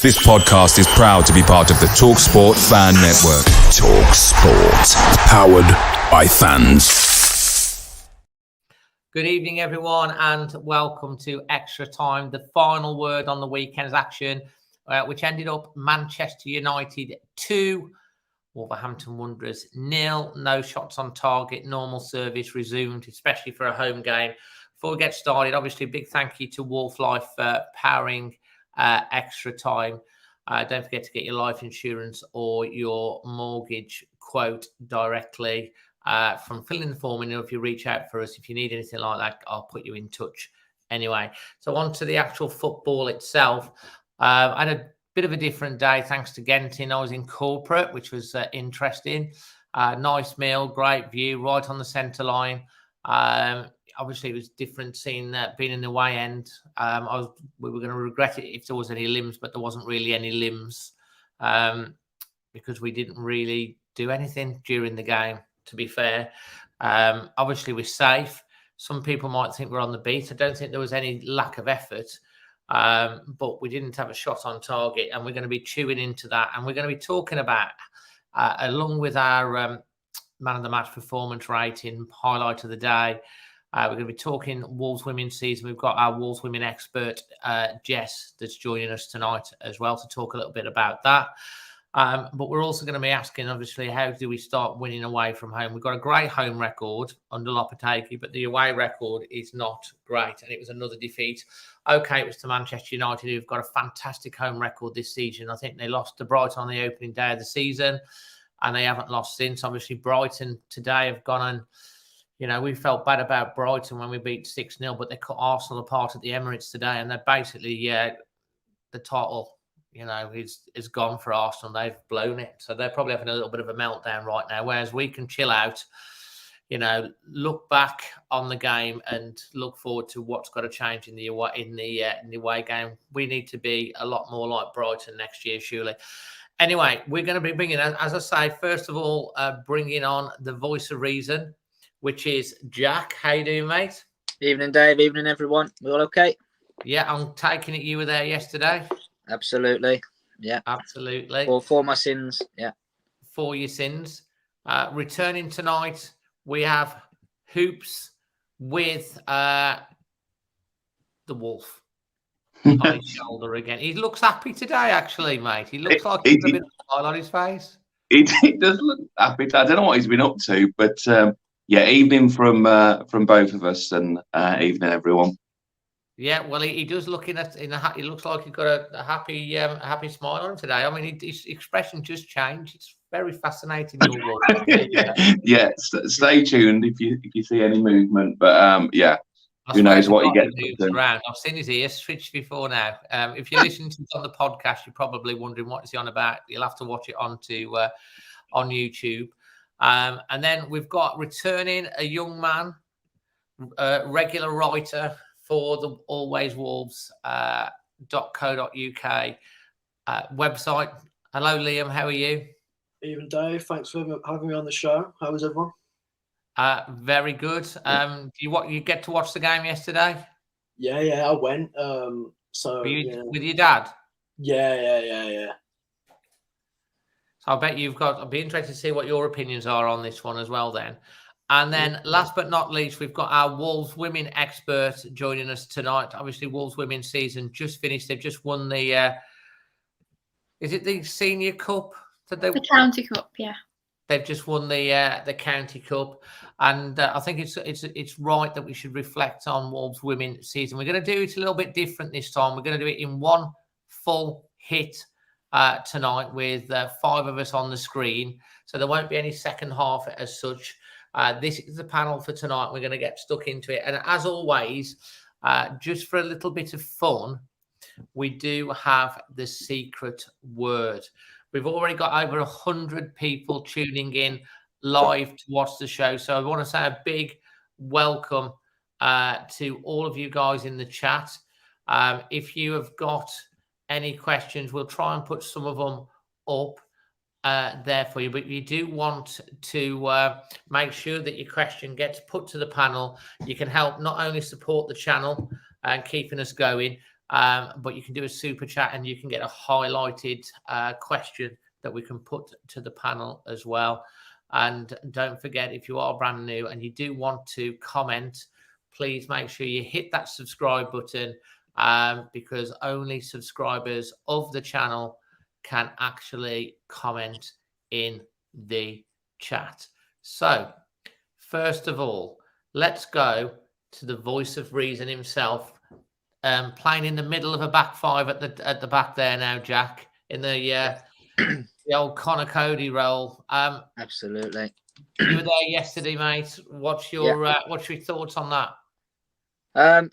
This podcast is proud to be part of the TalkSport Fan Network. TalkSport. Powered by fans. Good evening, everyone, and welcome to Extra Time, the final word on the weekend's action, which ended up Manchester United 2, Wolverhampton Wanders 0. No shots on target, normal service resumed, especially for a home game. Before we get started, obviously, a big thank you to Wolf Life for powering Extra Time. Don't forget to get your life insurance or your mortgage quote directly from filling the form. And if you reach out for us, if you need anything like that, I'll put you in touch anyway. So on to the actual football itself. I had a bit of a different day thanks to Genting. I was in corporate, which was interesting. Nice meal, great view, right on the centre line. Obviously, it was different seeing being in the away end. We were going to regret it if there was any limbs, but there wasn't really any limbs because we didn't really do anything during the game, to be fair. Obviously, we're safe. Some people might think we're on the beat. I don't think there was any lack of effort, but we didn't have a shot on target, and we're going to be chewing into that. And we're going to be talking about, along with our man of the match performance rating, highlight of the day, we're going to be talking Wolves women's season. We've got our Wolves women expert, Jess, that's joining us tonight as well to talk a little bit about that. But we're also going to be asking, obviously, how do we start winning away from home? We've got a great home record under Lopetegui, but the away record is not great. And it was another defeat. Okay, it was to Manchester United, who've got a fantastic home record this season. I think they lost to Brighton on the opening day of the season, and they haven't lost since. Obviously, Brighton today have gone and, you know, we felt bad about Brighton when we beat 6-0, but they cut Arsenal apart at the Emirates today, and they're basically, the title, you know, is gone for Arsenal. They've blown it. So they're probably having a little bit of a meltdown right now, whereas we can chill out, you know, look back on the game and look forward to what's got to change in the away game. We need to be a lot more like Brighton next year, surely. Anyway, we're going to be bringing, as I say, first of all, bringing on the voice of reason, which is Jack. How you doing, mate? Evening, Dave. Evening, everyone. We all okay? Yeah, I'm taking it you were there yesterday. Absolutely. Yeah. Absolutely. For my sins. Yeah. For your sins. Returning tonight, we have Hoops with the Wolf on his shoulder again. He looks happy today, actually, mate. He looks like he's a bit of a smile on his face. It does look happy. I don't know what he's been up to, but evening from both of us, and evening everyone. Yeah, well, he does look he looks like he's got a happy smile on him today. I mean, his expression just changed. It's very fascinating. Yeah, stay tuned if you see any movement. But who knows what he gets around. I've seen his ears switched before now. If you're listening to it on the podcast, you're probably wondering what is he on about. You'll have to watch it on YouTube. And then we've got returning a young man, regular writer for the Always Wolves .co.uk website. Hello, Liam. How are you? Even Dave. Thanks for having me on the show. How was everyone? Very good. You get to watch the game yesterday? Yeah, I went. With your dad? Yeah. So I bet I'll be interested to see what your opinions are on this one as well then. And then last but not least, we've got our Wolves women expert joining us tonight. Obviously, Wolves women's season just finished. They've just won the, is it the Senior Cup? The County Cup, yeah. They've just won the County Cup. And I think it's right that we should reflect on Wolves women's season. We're going to do it a little bit different this time. We're going to do it in one full hit tonight with 5 of us on the screen. So there won't be any second half as such. This is the panel for tonight. We're going to get stuck into it. And as always, just for a little bit of fun, we do have the secret word. We've already got over 100 people tuning in live to watch the show. So I want to say a big welcome to all of you guys in the chat. If you have got any questions, we'll try and put some of them up there for you, but you do want to make sure that your question gets put to the panel. You can help not only support the channel and keeping us going, But you can do a super chat and you can get a highlighted question that we can put to the panel as well. And don't forget, if you are brand new and you do want to comment, please make sure you hit that subscribe button, because only subscribers of the channel can actually comment in the chat. So, first of all, let's go to the voice of reason himself, playing in the middle of a back five at the back there now, Jack, in the old Connor Cody role. Absolutely. You were there yesterday, mate. What's your thoughts on that?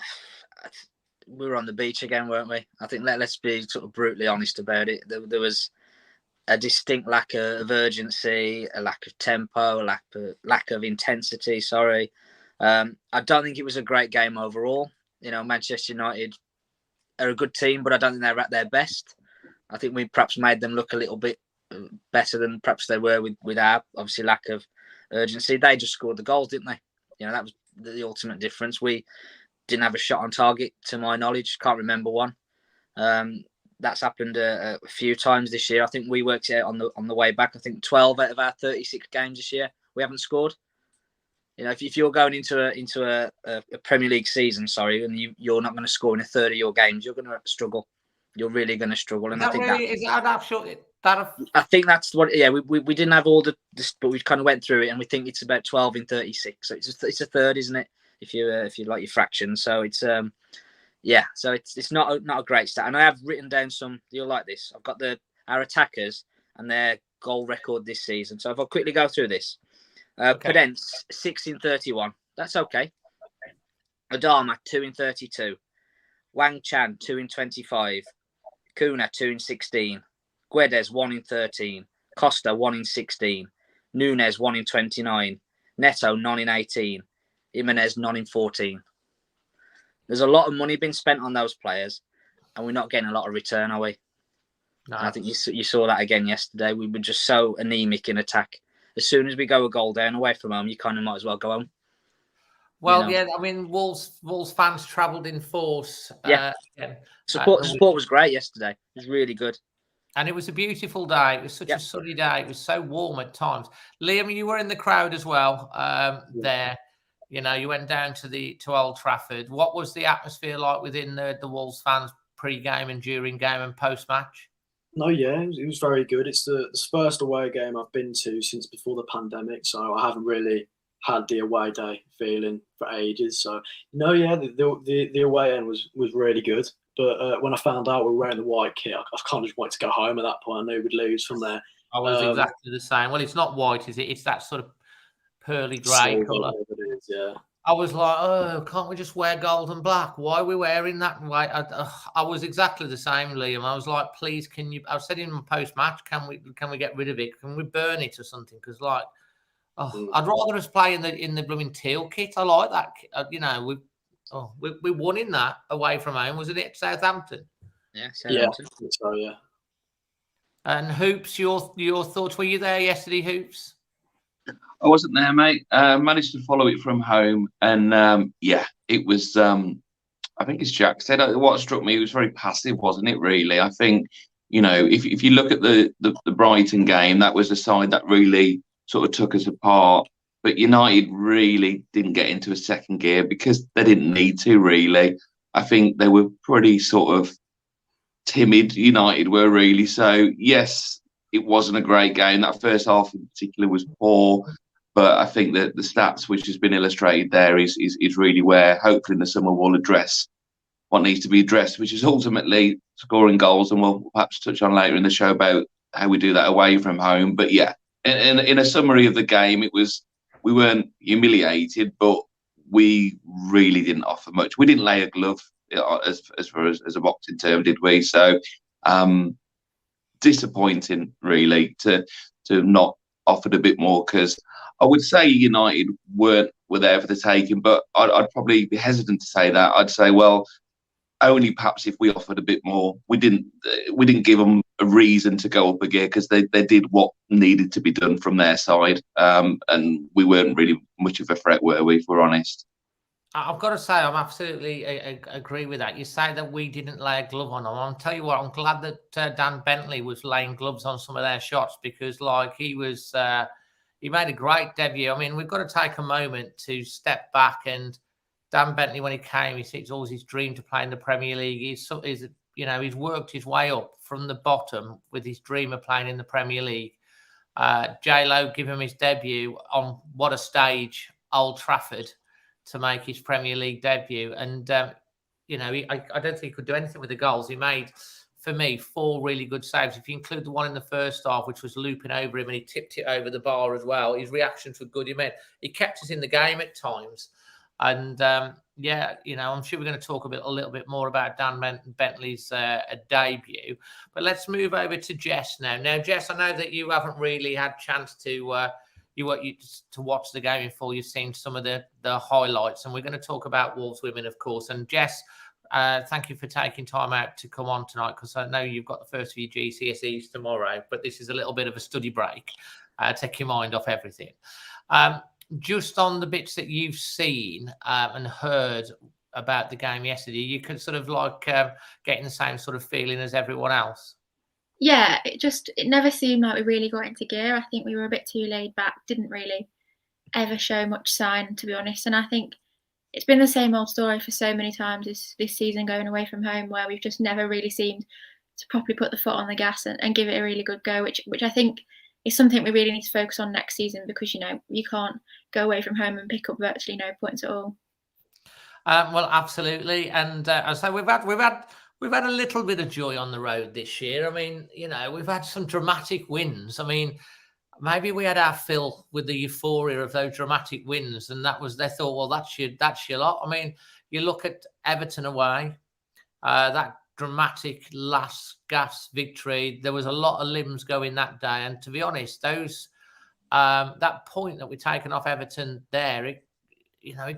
We were on the beach again, weren't we? I think let's be sort of brutally honest about it. There was a distinct lack of urgency, a lack of tempo, a lack of intensity. Sorry, I don't think it was a great game overall. You know, Manchester United are a good team, but I don't think they're at their best. I think we perhaps made them look a little bit better than perhaps they were with our obviously lack of urgency. They just scored the goals, didn't they? You know, that was the ultimate difference. We didn't have a shot on target, to my knowledge. Can't remember one. That's happened a few times this year. I think we worked it out on the way back. I think 12 out of our 36 games this year we haven't scored. You know, if you're going into a Premier League season, and you're not going to score in a third of your games, you're going to struggle. You're really going to struggle. And I think I think that's what. Yeah, we didn't have all this, but we kind of went through it, and we think it's about 12 in 36. So it's a third, isn't it? If you like your fractions. So it's So it's not a great stat. And I have written down some. You'll like this. I've got our attackers and their goal record this season. So if I quickly go through this. Podence 6 in 31. That's okay. Adama 2 in 32. Wang Chan 2 in 25. Kuna 2 in 16. Guedes 1 in 13. Costa 1 in 16. Nunes 1 in 29. Neto 9 in 18. Jimenez 9 in 14. There's a lot of money being spent on those players, and we're not getting a lot of return, are we? No. I think you saw that again yesterday. We were just so anemic in attack. As soon as we go a goal down away from home, you kind of might as well go home. Well, yeah, I mean, Wolves fans travelled in force. Support was great yesterday. It was really good. And it was a beautiful day. It was such a sunny day. It was so warm at times. Liam, you were in the crowd as well there. You know, you went down to Old Trafford. What was the atmosphere like within the Wolves fans pre-game and during game and post-match? No, yeah, it was very good. It's the first away game I've been to since before the pandemic, so I haven't really had the away day feeling for ages. So, no, yeah, the away end was really good. But when I found out we were wearing the white kit, I kind of just wanted to go home at that point. I knew we'd lose from there. I was exactly the same. Well, it's not white, is it? It's that sort of pearly grey colour. Yeah. I was like, oh, can't we just wear gold and black? Why are we wearing that white? I was exactly the same, Liam. I was like, please, can you? I said in my post-match, can we get rid of it? Can we burn it or something? Because I'd rather us play in the blooming teal kit. I like that. You know, we won in that away from home, wasn't it? Southampton. Yeah, Southampton. Yeah, so yeah. And Hoops, your thoughts? Were you there yesterday, Hoops? I wasn't there, mate. Managed to follow it from home, and it was. I think as Jack said, what struck me, it was very passive, wasn't it? Really, I think if you look at the Brighton game, that was a side that really sort of took us apart. But United really didn't get into a second gear because they didn't need to. Really, I think they were pretty sort of timid. United were really. So yes, it wasn't a great game. That first half in particular was poor. But I think that the stats, which has been illustrated there, is really where hopefully in the summer we'll address what needs to be addressed, which is ultimately scoring goals. And we'll perhaps touch on later in the show about how we do that away from home. But yeah, in a summary of the game, we weren't humiliated, but we really didn't offer much. We didn't lay a glove as far as a boxing term, did we? So disappointing, really, to not offered a bit more, because I would say United were there for the taking, but I'd probably be hesitant to say that. I'd say, well, only perhaps if we offered a bit more. We didn't give them a reason to go up a gear, because they did what needed to be done from their side, and we weren't really much of a threat, were we, if we're honest? I've got to say, I'm absolutely agree with that. You say that we didn't lay a glove on them. I'll tell you what, I'm glad that Dan Bentley was laying gloves on some of their shots, because like he made a great debut. I mean, we've got to take a moment to step back. And Dan Bentley, when he came, he said it's always his dream to play in the Premier League. He's worked his way up from the bottom with his dream of playing in the Premier League. J-Lo give him his debut on what a stage, Old Trafford, to make his Premier League debut. And, I don't think he could do anything with the goals. He made, for me, 4 really good saves. If you include the one in the first half, which was looping over him and he tipped it over the bar as well, his reactions were good. He kept us in the game at times. And, I'm sure we're going to talk a little bit more about Dan Bentley's debut. But let's move over to Jess now. Now, Jess, I know that you haven't really had a chance to watch the game before. You've seen some of the highlights, and we're going to talk about Wolves women, of course. And Jess, thank you for taking time out to come on tonight, because I know you've got the first of your GCSEs tomorrow, but this is a little bit of a study break. Take your mind off everything. Just on the bits that you've seen and heard about the game yesterday, you could sort of like getting the same sort of feeling as everyone else. Yeah, it never seemed like we really got into gear. I think we were a bit too laid back, didn't really ever show much sign, to be honest. And I think it's been the same old story for so many times this season, going away from home, where we've just never really seemed to properly put the foot on the gas and give it a really good go, which I think is something we really need to focus on next season, because, you can't go away from home and pick up virtually no points at all. Well, absolutely. And so we've had a little bit of joy on the road this year. I mean, we've had some dramatic wins. I mean, maybe we had our fill with the euphoria of those dramatic wins, and they thought, well, that's your lot. I mean, you look at Everton away, that dramatic last gasp victory. There was a lot of limbs going that day, and to be honest, those that point that we've taken off Everton there, it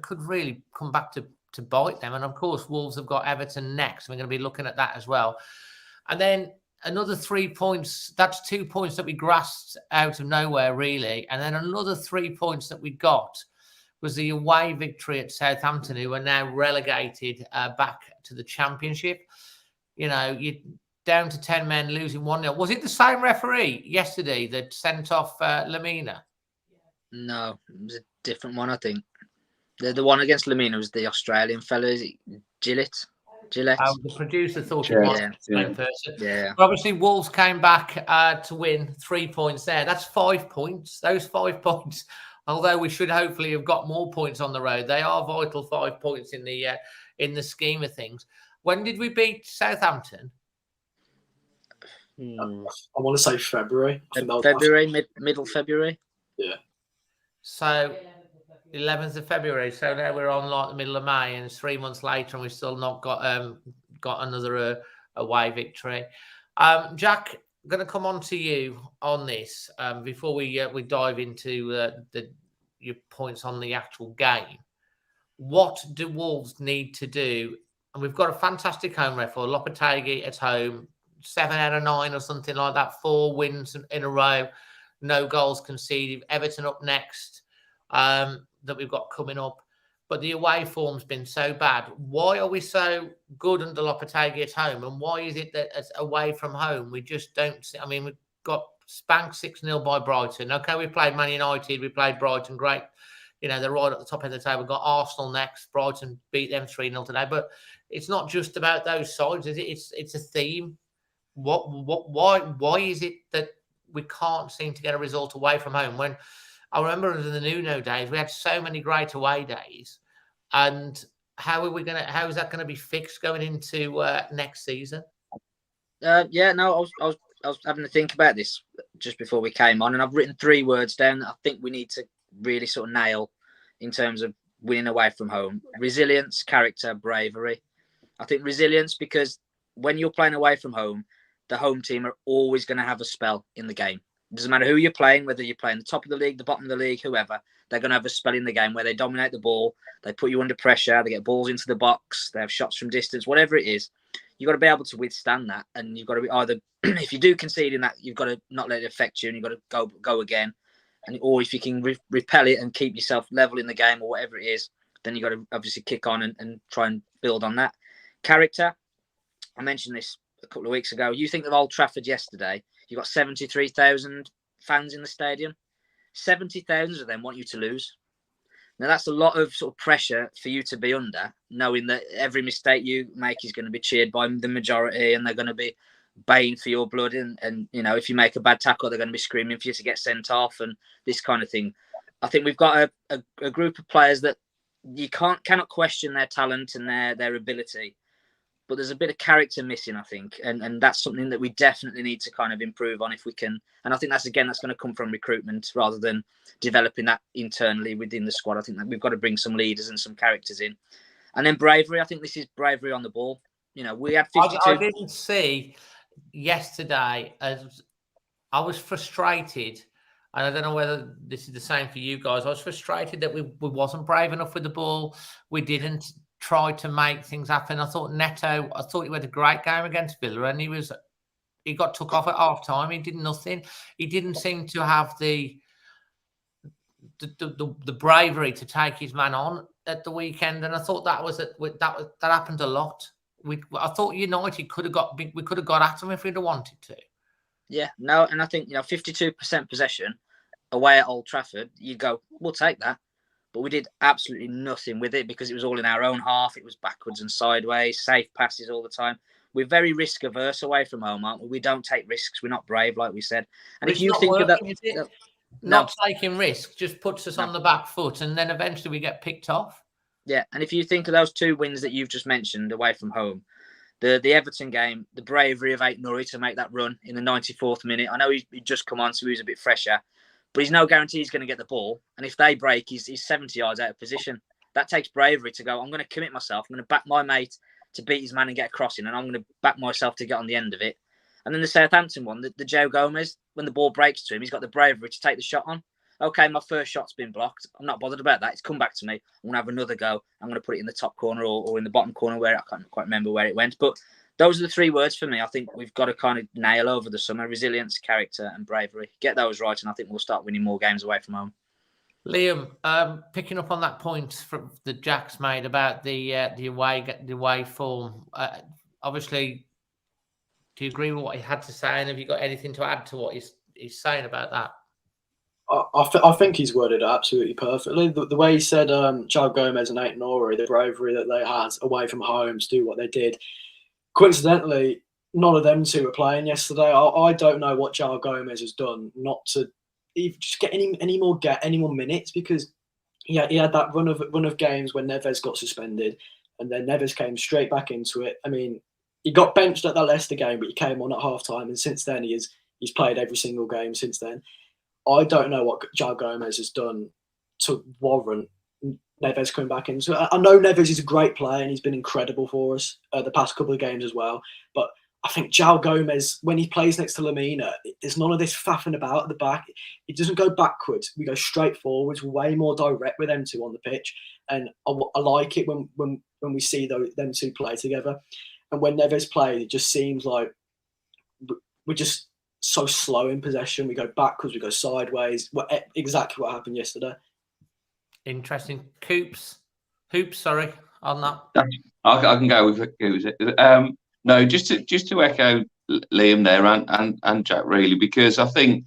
could really come back to bite them. And of course, Wolves have got Everton next. We're going to be looking at that as well. And then another 3 points. That's 2 points that we grasped out of nowhere, really. And then another 3 points that we got was the away victory at Southampton, who are now relegated back to the Championship. You're down to 10 men, losing 1-0. Was it the same referee yesterday that sent off Lamina? No, it was a different one, I think. The one against Lamina was the Australian fellow. Is it Gillett? The producer thought it was the same person. Yeah. But obviously, Wolves came back to win 3 points there. That's 5 points. Those 5 points, although we should hopefully have got more points on the road, they are vital 5 points in the scheme of things. When did we beat Southampton? I want to say February. Middle February. Yeah. So 11th of February. So now we're on like the middle of May, and it's 3 months later, and we've still not got another away victory. Jack, I'm going to come on to you on this before we dive into your points on the actual game. What do Wolves need to do? And we've got a fantastic home record. Lopetegui at home, 7 out of 9 or something like that. 4 wins in a row, no goals conceded. Everton Up Next that we've got coming up. But the away form's been so bad. Why are we so good under Lopetegui at home? And why is it that away from home we just don't see? I mean, we've got spanked 6-0 by Brighton. Okay, we played Man United, we played Brighton, great. They're right at the top of the table. We've got Arsenal next. Brighton beat them 3-0 today. But it's not just about those sides, is it? It's a theme. Why is it that we can't seem to get a result away from home? When I remember in the Nuno days, we had so many great away days. And how is that going to be fixed going into next season? I was having to think about this just before we came on, and I've written 3 words down that I think we need to really sort of nail in terms of winning away from home: resilience, character, bravery. I think resilience, because when you're playing away from home, the home team are always going to have a spell in the game. It doesn't matter who you're playing, whether you're playing the top of the league, the bottom of the league, whoever, they're going to have a spell in the game where they dominate the ball, they put you under pressure, they get balls into the box, they have shots from distance, whatever it is. You've got to be able to withstand that, and you've got to be either, if you do concede in that, you've got to not let it affect you, and you've got to go again. Or if you can repel it and keep yourself level in the game or whatever it is, then you got to obviously kick on and try and build on that. Character, I mentioned this a couple of weeks ago. You think of Old Trafford yesterday, you got 73,000 fans in the stadium. 70,000 of them want you to lose. Now that's a lot of sort of pressure for you to be under, knowing that every mistake you make is going to be cheered by the majority, and they're going to be baying for your blood. And you know, if you make a bad tackle, they're going to be screaming for you to get sent off and this kind of thing. I think we've got a group of players that you cannot question their talent and their ability, but there's a bit of character missing, I think, and that's something that we definitely need to kind of improve on if we can. And I think that's going to come from recruitment rather than developing that internally within the squad. I think that we've got to bring some leaders and some characters in. And then bravery. I think this is bravery on the ball. You know, we had 52. I didn't see yesterday, as I was frustrated, and I don't know whether this is the same for you guys. I was frustrated that we wasn't brave enough with the ball. We didn't try to make things happen. I thought Neto, he had a great game against Villa, and he got took off at half time. He did nothing. He didn't seem to have the bravery to take his man on at the weekend, and I thought that happened a lot. I thought United could have got at him if we'd have wanted to. Yeah, no, and I think 52% possession away at Old Trafford. You go, we'll take that. But we did absolutely nothing with it because it was all in our own half. It was backwards and sideways, safe passes all the time. We're very risk averse away from home, aren't we? We don't take risks. We're not brave, like we said. And if you think of that, not taking risks just puts us on the back foot, and then eventually we get picked off. Yeah, and if you think of those two wins that you've just mentioned away from home, the Everton game, the bravery of Aït-Nouri to make that run in the 94th minute. I know he'd just come on, so he was a bit fresher. But he's no guarantee he's going to get the ball. And if they break, he's 70 yards out of position. That takes bravery to go, I'm going to commit myself. I'm going to back my mate to beat his man and get a crossing. And I'm going to back myself to get on the end of it. And then the Southampton one, the Joe Gomez, when the ball breaks to him, he's got the bravery to take the shot on. Okay, my first shot's been blocked. I'm not bothered about that. It's come back to me. I'm going to have another go. I'm going to put it in the top corner or in the bottom corner where I can't quite remember where it went. But those are the three words for me. I think we've got to kind of nail over the summer: resilience, character, and bravery. Get those right, and I think we'll start winning more games away from home. Liam, picking up on that point that Jack's made about the away form. Obviously, do you agree with what he had to say? And have you got anything to add to what he's saying about that? I think he's worded it absolutely perfectly. The way he said Joe Gomez and Aït-Nouri, the bravery that they had away from home to do what they did. Coincidentally, none of them two were playing yesterday. I don't know what Joe Gomez has done not to even just get any more minutes, because he had that run of games when Neves got suspended, and then Neves came straight back into it. I mean, he got benched at that Leicester game, but he came on at half time, and since then he's played every single game since then. I don't know what Joe Gomez has done to warrant Neves coming back into it. I know Neves is a great player and he's been incredible for us the past couple of games as well. But I think Joe Gomez, when he plays next to Lamina, there's none of this faffing about at the back. It doesn't go backwards. We go straight forwards. We're way more direct with them two on the pitch. And I like it when we see them two play together. And when Neves plays, it just seems like we're just so slow in possession. We go backwards, we go sideways. Exactly what happened yesterday. Interesting. Hoops, sorry, on that. I can go with Hoops. No, just to echo Liam there and Jack, really, because I think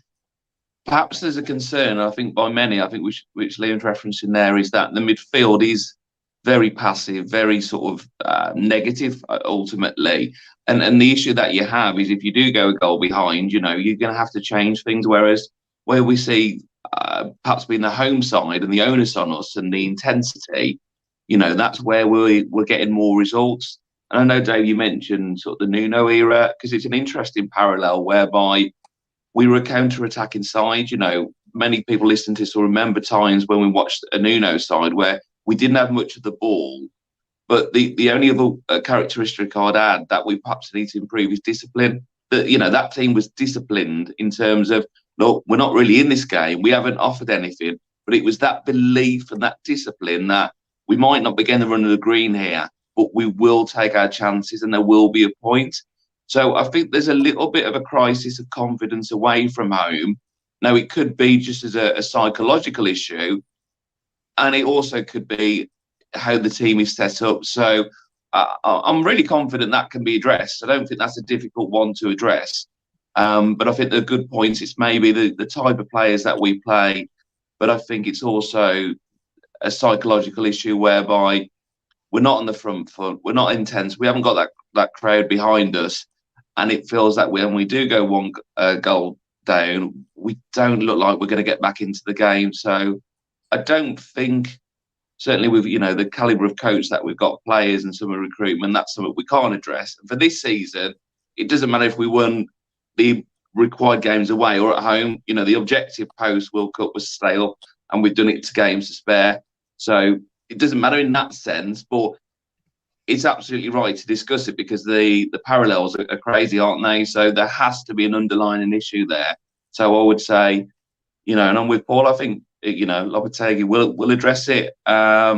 perhaps there's a concern, I think by many, which Liam's referencing there, is that the midfield is very passive, very sort of negative ultimately. And the issue that you have is if you do go a goal behind, you're going to have to change things. Whereas where we see perhaps being the home side and the onus on us and the intensity, that's where we're getting more results. And I know, Dave, you mentioned sort of the Nuno era, because it's an interesting parallel whereby we were a counter-attacking side. Many people listening to this will remember times when we watched a Nuno side where we didn't have much of the ball. But the only other characteristic I'd add that we perhaps need to improve is discipline. That team was disciplined in terms of, look, we're not really in this game. We haven't offered anything. But it was that belief and that discipline that we might not be getting the run of the green here, but we will take our chances and there will be a point. So I think there's a little bit of a crisis of confidence away from home. Now, it could be just as a psychological issue. And it also could be how the team is set up. So I'm really confident that can be addressed. I don't think that's a difficult one to address. But I think the good points, it's maybe the type of players that we play, but I think it's also a psychological issue whereby we're not on the front foot, we're not intense, we haven't got that crowd behind us, and it feels that when we do go one goal down, we don't look like we're going to get back into the game. So I don't think, certainly with the calibre of coach that we've got, players and some of the recruitment, that's something we can't address. And for this season, it doesn't matter if we won the required games away or at home. The objective post World Cup was stale, and we've done it to games to spare. So it doesn't matter in that sense, but it's absolutely right to discuss it because the parallels are crazy, aren't they? So there has to be an underlying issue there. So I would say, and I'm with Paul, I think, Lopetegui will address it. I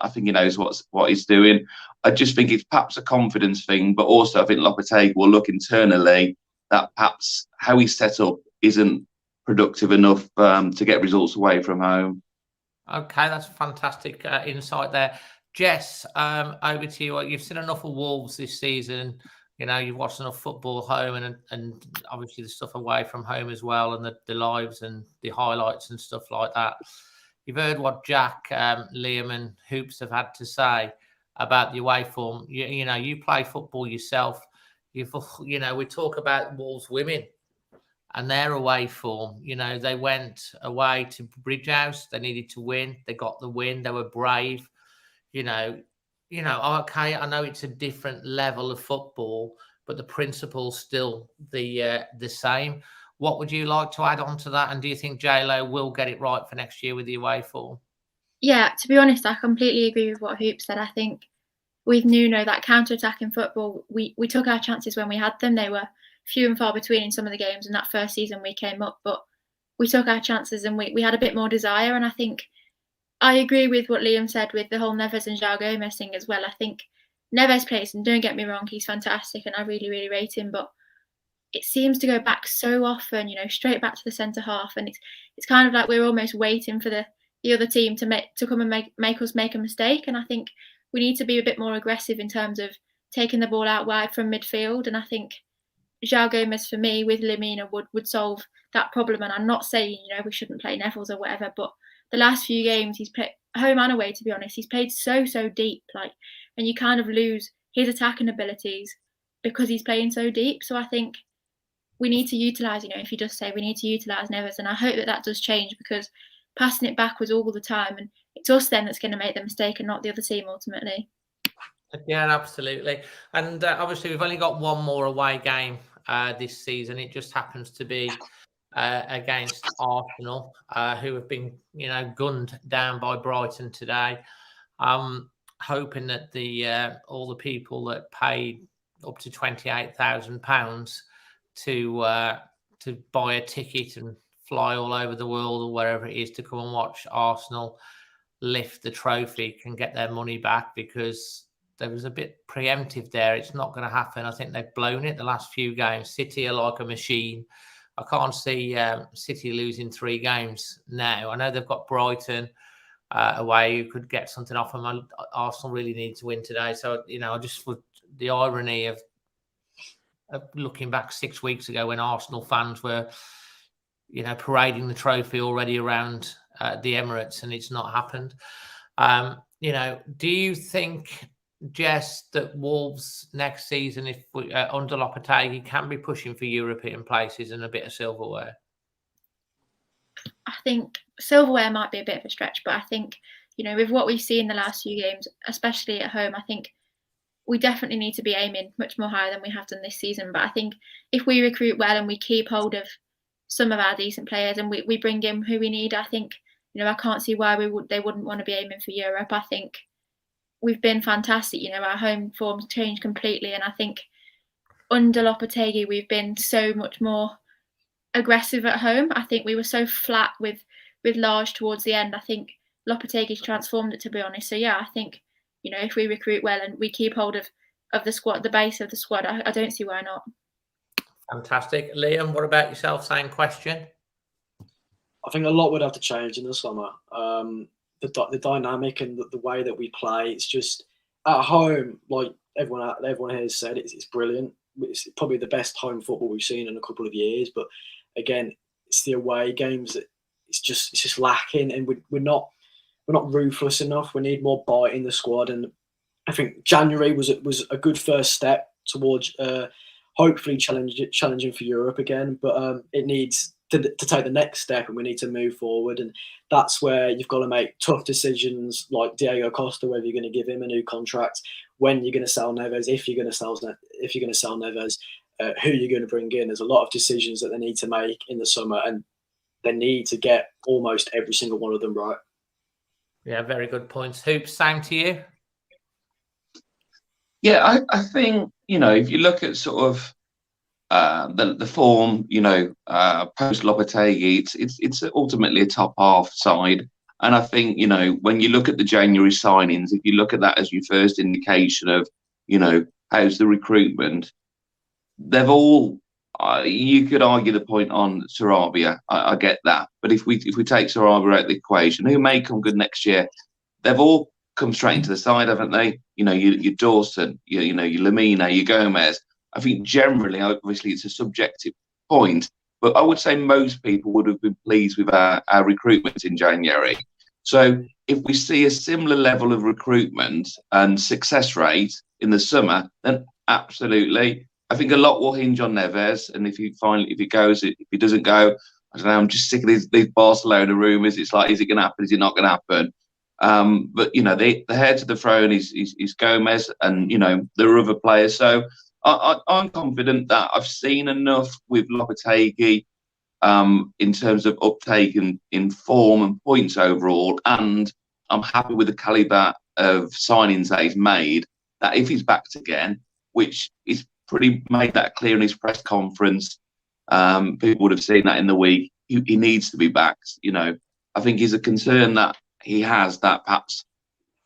think he knows what he's doing. I just think it's perhaps a confidence thing, but also I think Lopetegui will look internally that perhaps how he's set up isn't productive enough to get results away from home. Okay, that's fantastic insight there. Jess, over to you. You've seen enough of Wolves this season. You've watched enough football home and obviously the stuff away from home as well, and the lives and the highlights and stuff like that. You've heard what Jack, Liam and Hoops have had to say about the away form. You play football yourself. We talk about Wolves women and their away form. They went away to Bridgehouse. They needed to win. They got the win. They were brave. Okay, I know it's a different level of football, but the principle's still the same. What would you like to add on to that? And do you think J-Lo will get it right for next year with the away form? Yeah, to be honest, I completely agree with what Hoop said. I think with Nuno, that counter-attacking football, we took our chances when we had them. They were few and far between in some of the games in that first season we came up, but we took our chances and we had a bit more desire. And I think I agree with what Liam said with the whole Neves and João Gomes thing as well. I think Neves plays, and don't get me wrong, he's fantastic and I really, really rate him, but it seems to go back so often, straight back to the centre half, and it's kind of like we're almost waiting for the other team to come and make us make a mistake. And I think we need to be a bit more aggressive in terms of taking the ball out wide from midfield. And I think João Gomes, for me, with Lemina would solve that problem. And I'm not saying, we shouldn't play Neville's or whatever, but the last few games he's played, home and away, to be honest, he's played so deep, and you kind of lose his attacking abilities because he's playing so deep. So I think we need to utilise, if you just say we need to utilise Neves, and I hope that does change, because passing it backwards all the time, and it's us then that's going to make the mistake and not the other team ultimately. Yeah, absolutely. And obviously we've only got one more away game this season. It just happens to be against Arsenal, who have been, gunned down by Brighton today. Hoping that all the people that paid up to £28,000 to buy a ticket and fly all over the world or wherever it is to come and watch Arsenal lift the trophy can get their money back, because there was a bit preemptive there. It's not going to happen. I think they've blown it the last few games. City are like a machine. I can't see City losing 3 games now. I know they've got Brighton away who could get something off them. Arsenal really need to win today. So, I just would, the irony of looking back 6 weeks ago when Arsenal fans were, parading the trophy already around the Emirates, and it's not happened. Do you think, Jess, that Wolves next season, if we, under Lopetegui, can be pushing for European places and a bit of silverware? I think silverware might be a bit of a stretch, but I think, with what we've seen in the last few games, especially at home, I think we definitely need to be aiming much more higher than we have done this season. But I think if we recruit well and we keep hold of some of our decent players and we bring in who we need, I think, I can't see why they wouldn't want to be aiming for Europe. I think we've been fantastic. Our home form's changed completely, and I think under Lopetegui we've been so much more aggressive at home. I think we were so flat with Large towards the end. I think Lopetegui's transformed it, to be honest. So yeah, I think if we recruit well and we keep hold of the squad, the base of the squad, I don't see why not. Fantastic. Liam, what about yourself? Same question. I think a lot would have to change in the summer. the dynamic and the way that we play. It's just at home, like everyone here has said, it's brilliant. It's probably the best home football we've seen in a couple of years. But again, it's the away games that it's just lacking, and we're not ruthless enough. We need more bite in the squad, and I think January was a good first step towards hopefully challenging for Europe again. But it needs to take the next step, and we need to move forward. And that's where you've got to make tough decisions, like Diego Costa, whether you're going to give him a new contract, when you're going to sell Neves, if you're going to sell Neves, who you're going to bring in. There's a lot of decisions that they need to make in the summer, and they need to get almost every single one of them right. Yeah, very good points. Hoops, same to you. Yeah, I think, if you look at sort of the form, post Lopetegui, it's ultimately a top half side. And I think, when you look at the January signings, if you look at that as your first indication of, how's the recruitment, they've all, you could argue the point on Sarabia. I get that. But if we take Sarabia out of the equation, who may come good next year, they've all come straight into the side, haven't they? Your Dawson, your Lamina, your Gomez. I think generally, obviously, it's a subjective point, but I would say most people would have been pleased with our recruitment in January. So if we see a similar level of recruitment and success rate in the summer, then absolutely. I think a lot will hinge on Neves, and if he doesn't go, I don't know. I'm just sick of these Barcelona rumours. It's like, is it going to happen? Is it not going to happen? But the heir to the throne is Gomez, and there are other players. So I'm confident that I've seen enough with Lopetegui in terms of uptake in form and points overall, and I'm happy with the calibre of signings that he's made. That if he's backed again, which he's pretty made that clear in his press conference, people would have seen that in the week. He needs to be backed. I think he's a concern that he has, that perhaps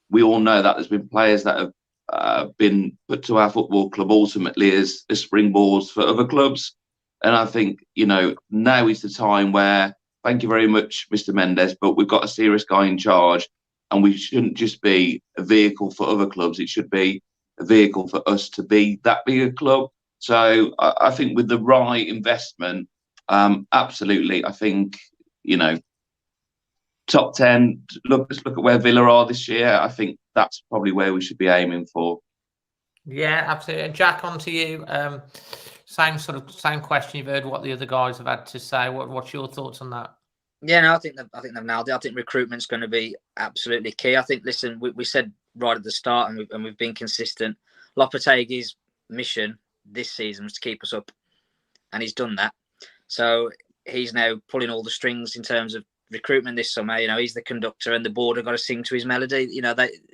we all know that there's been players that have been put to our football club ultimately as springboards for other clubs. And I think, now is the time where, thank you very much, Mr. Mendes, but we've got a serious guy in charge, and we shouldn't just be a vehicle for other clubs. It should be a vehicle for us to be that bigger club. So I think with the right investment, absolutely, I think, top 10, let's look at where Villa are this year. I think that's probably where we should be aiming for. Yeah, absolutely. Jack, on to you. Same question. You've heard what the other guys have had to say. What's your thoughts on that? Yeah, no, I think they've nailed it. I think recruitment's going to be absolutely key. I think, listen, we said right at the start, and we've been consistent. Lopetegui's mission this season was to keep us up, and he's done that. So he's now pulling all the strings in terms of recruitment this summer. He's the conductor, and the board have got to sing to his melody.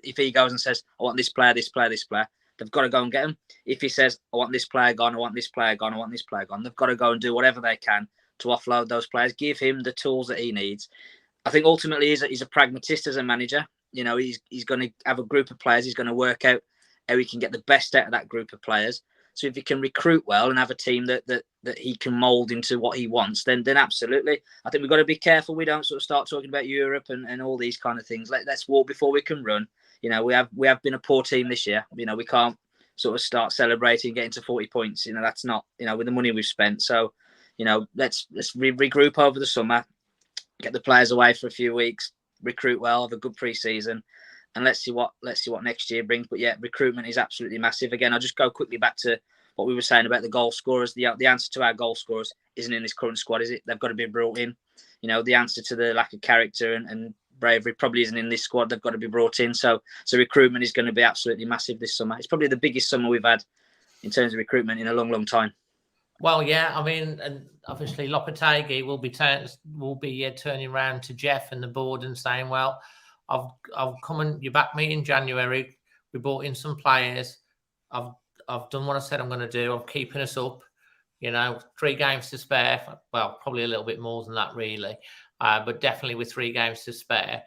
If he goes and says, I want this player, this player, this player, they've got to go and get him. If he says, I want this player gone, I want this player gone, I want this player gone, they've got to go and do whatever they can to offload those players, give him the tools that he needs. I think ultimately he's a pragmatist as a manager. He's going to have a group of players. He's going to work out how he can get the best out of that group of players. So if he can recruit well and have a team that he can mould into what he wants, then absolutely. I think we've got to be careful we don't sort of start talking about Europe and all these kind of things. Let's walk before we can run. We have been a poor team this year. We can't sort of start celebrating getting to 40 points. That's not, with the money we've spent. So, let's regroup over the summer, get the players away for a few weeks, recruit well, have a good pre-season, and let's see what next year brings. But yeah, recruitment is absolutely massive. Again, I'll just go quickly back to what we were saying about the goal scorers. The answer to our goal scorers isn't in this current squad, is it? They've got to be brought in. The answer to the lack of character and bravery probably isn't in this squad. They've got to be brought in. So recruitment is going to be absolutely massive this summer. It's probably the biggest summer we've had in terms of recruitment in a long, long time. Well, yeah, I mean, and obviously Lopetegui will be turning around to Jeff and the board and saying, well, I've come and you backed me in January. We brought in some players. I've done what I said I'm going to do. I'm keeping us up. 3 games to spare. Well, probably a little bit more than that, really, but definitely with 3 games to spare.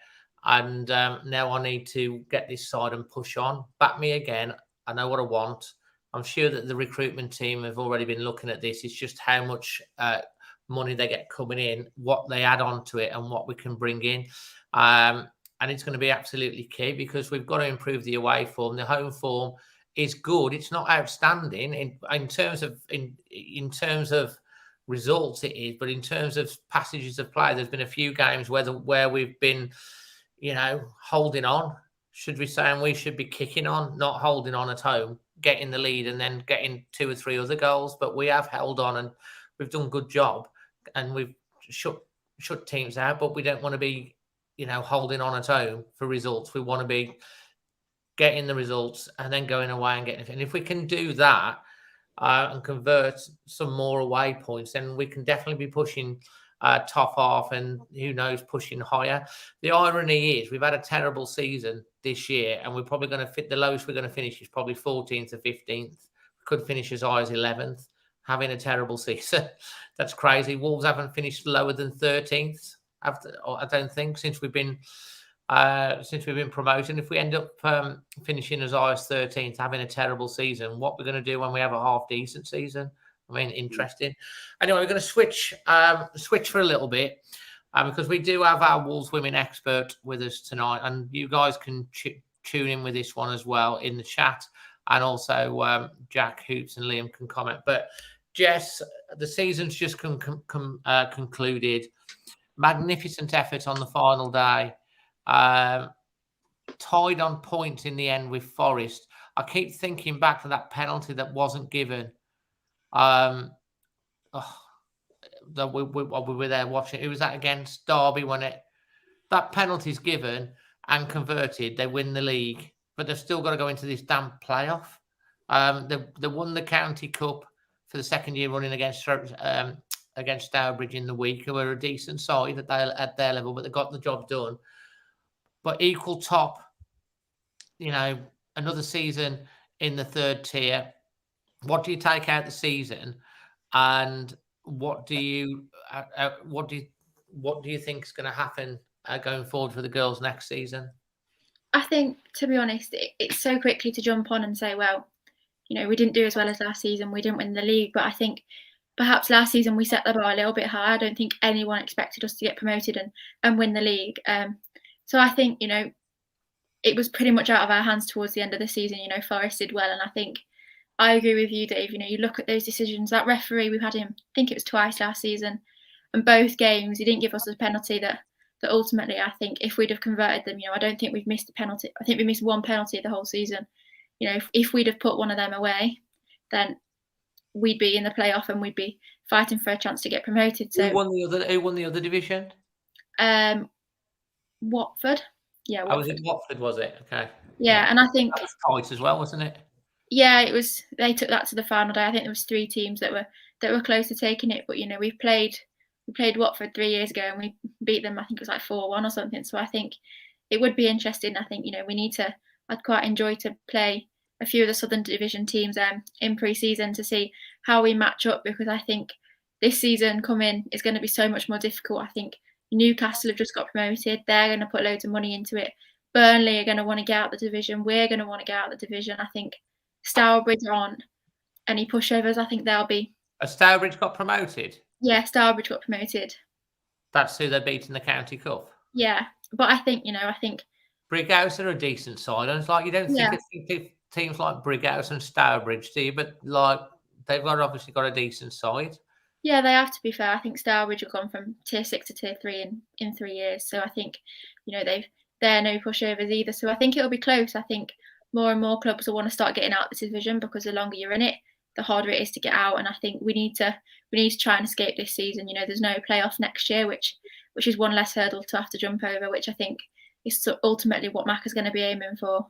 And now I need to get this side and push on. Back me again. I know what I want. I'm sure that the recruitment team have already been looking at this. It's just how much money they get coming in, what they add on to it, and what we can bring in. and it's going to be absolutely key because we've got to improve the away form. The home form is good. It's not outstanding in terms of results, it is, but in terms of passages of play, there's been a few games where we've been, holding on, should we say, and we should be kicking on, not holding on at home, getting the lead and then getting 2 or 3 other goals. But we have held on and we've done a good job and we've shut teams out, but we don't want to be, holding on at home for results. We want to be getting the results and then going away and getting it. And if we can do that and convert some more away points, then we can definitely be pushing top half and who knows, pushing higher. The irony is we've had a terrible season this year and we're probably going to fit the lowest we're going to finish is probably 14th or 15th. We could finish as high as 11th, having a terrible season. That's crazy. Wolves haven't finished lower than 13th. I don't think since we've been promoted. If we end up finishing as high as 13th, having a terrible season, what we're going to do when we have a half decent season? I mean, interesting. Anyway, we're going to switch for a little bit because we do have our Wolves women expert with us tonight, and you guys can tune in with this one as well in the chat, and also Jack, Hoops, and Liam can comment. But Jess, the season's just concluded. Magnificent effort on the final day. Tied on points in the end with Forest. I keep thinking back to that penalty that wasn't given. That we were there watching. Who was that against? Derby, wasn't it? That penalty's given and converted. They win the league, but they've still got to go into this damn playoff. They won the County Cup for the second year running against Stourbridge in the week, who were a decent side at their level, but they got the job done. But equal top, another season in the third tier. What do you take out the season, and what do you think is going to happen going forward for the girls next season? I think, to be honest, it's so quickly to jump on and say, well, we didn't do as well as last season. We didn't win the league, but I think perhaps last season we set the bar a little bit higher. I don't think anyone expected us to get promoted and win the league. So I think, it was pretty much out of our hands towards the end of the season. Forest did well. And I think I agree with you, Dave. You look at those decisions. That referee, we've had him, I think it was twice last season. And both games, he didn't give us a penalty that ultimately, I think, if we'd have converted them, I don't think we've missed a penalty. I think we missed one penalty the whole season. If we'd have put one of them away, then we'd be in the playoff and we'd be fighting for a chance to get promoted. So who won the other division? Watford. Yeah, Watford. Was it Watford, was it? Okay. Yeah, and I think that was tight as well, wasn't it? Yeah, it was. They took that to the final day. I think there was 3 teams that were close to taking it, but we played Watford 3 years ago and we beat them. I think it was like 4-1 or something. So I think it would be interesting. I think we need to. I'd quite enjoy to play a few of the Southern Division teams in pre-season to see how we match up, because I think this season coming is going to be so much more difficult. I think Newcastle have just got promoted. They're going to put loads of money into it. Burnley are going to want to get out the division. We're going to want to get out the division. I think Stourbridge aren't any pushovers. I think they'll be. Stourbridge got promoted? Yeah, Stourbridge got promoted. That's who they beat in the County Cup? Yeah, but I think, Brighouse are a decent side. And it's like, you don't think of teams like Brighouse and Stourbridge, do you? But they've obviously got a decent side. Yeah, they have, to be fair. I think Stourbridge have gone from tier 6 to tier 3 in 3 years. So I think, they're no pushovers either. So I think it'll be close. I think more and more clubs will want to start getting out this division, because the longer you're in it, the harder it is to get out. And I think we need to try and escape this season. There's no playoff next year, which is one less hurdle to have to jump over, which I think is ultimately what Mac is going to be aiming for.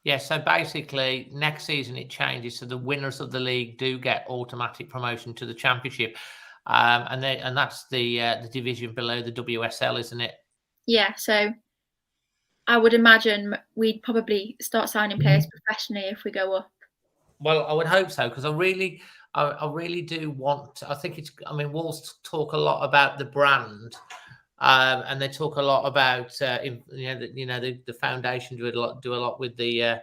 Yeah, so basically next season it changes, so the winners of the league do get automatic promotion to the Championship, and that's the division below the WSL, isn't it? Yeah, so I would imagine we'd probably start signing players professionally if we go up. Well, I would hope so, because I really do want. I think Wolves talk a lot about the brand. And they talk a lot about the foundation do a lot with the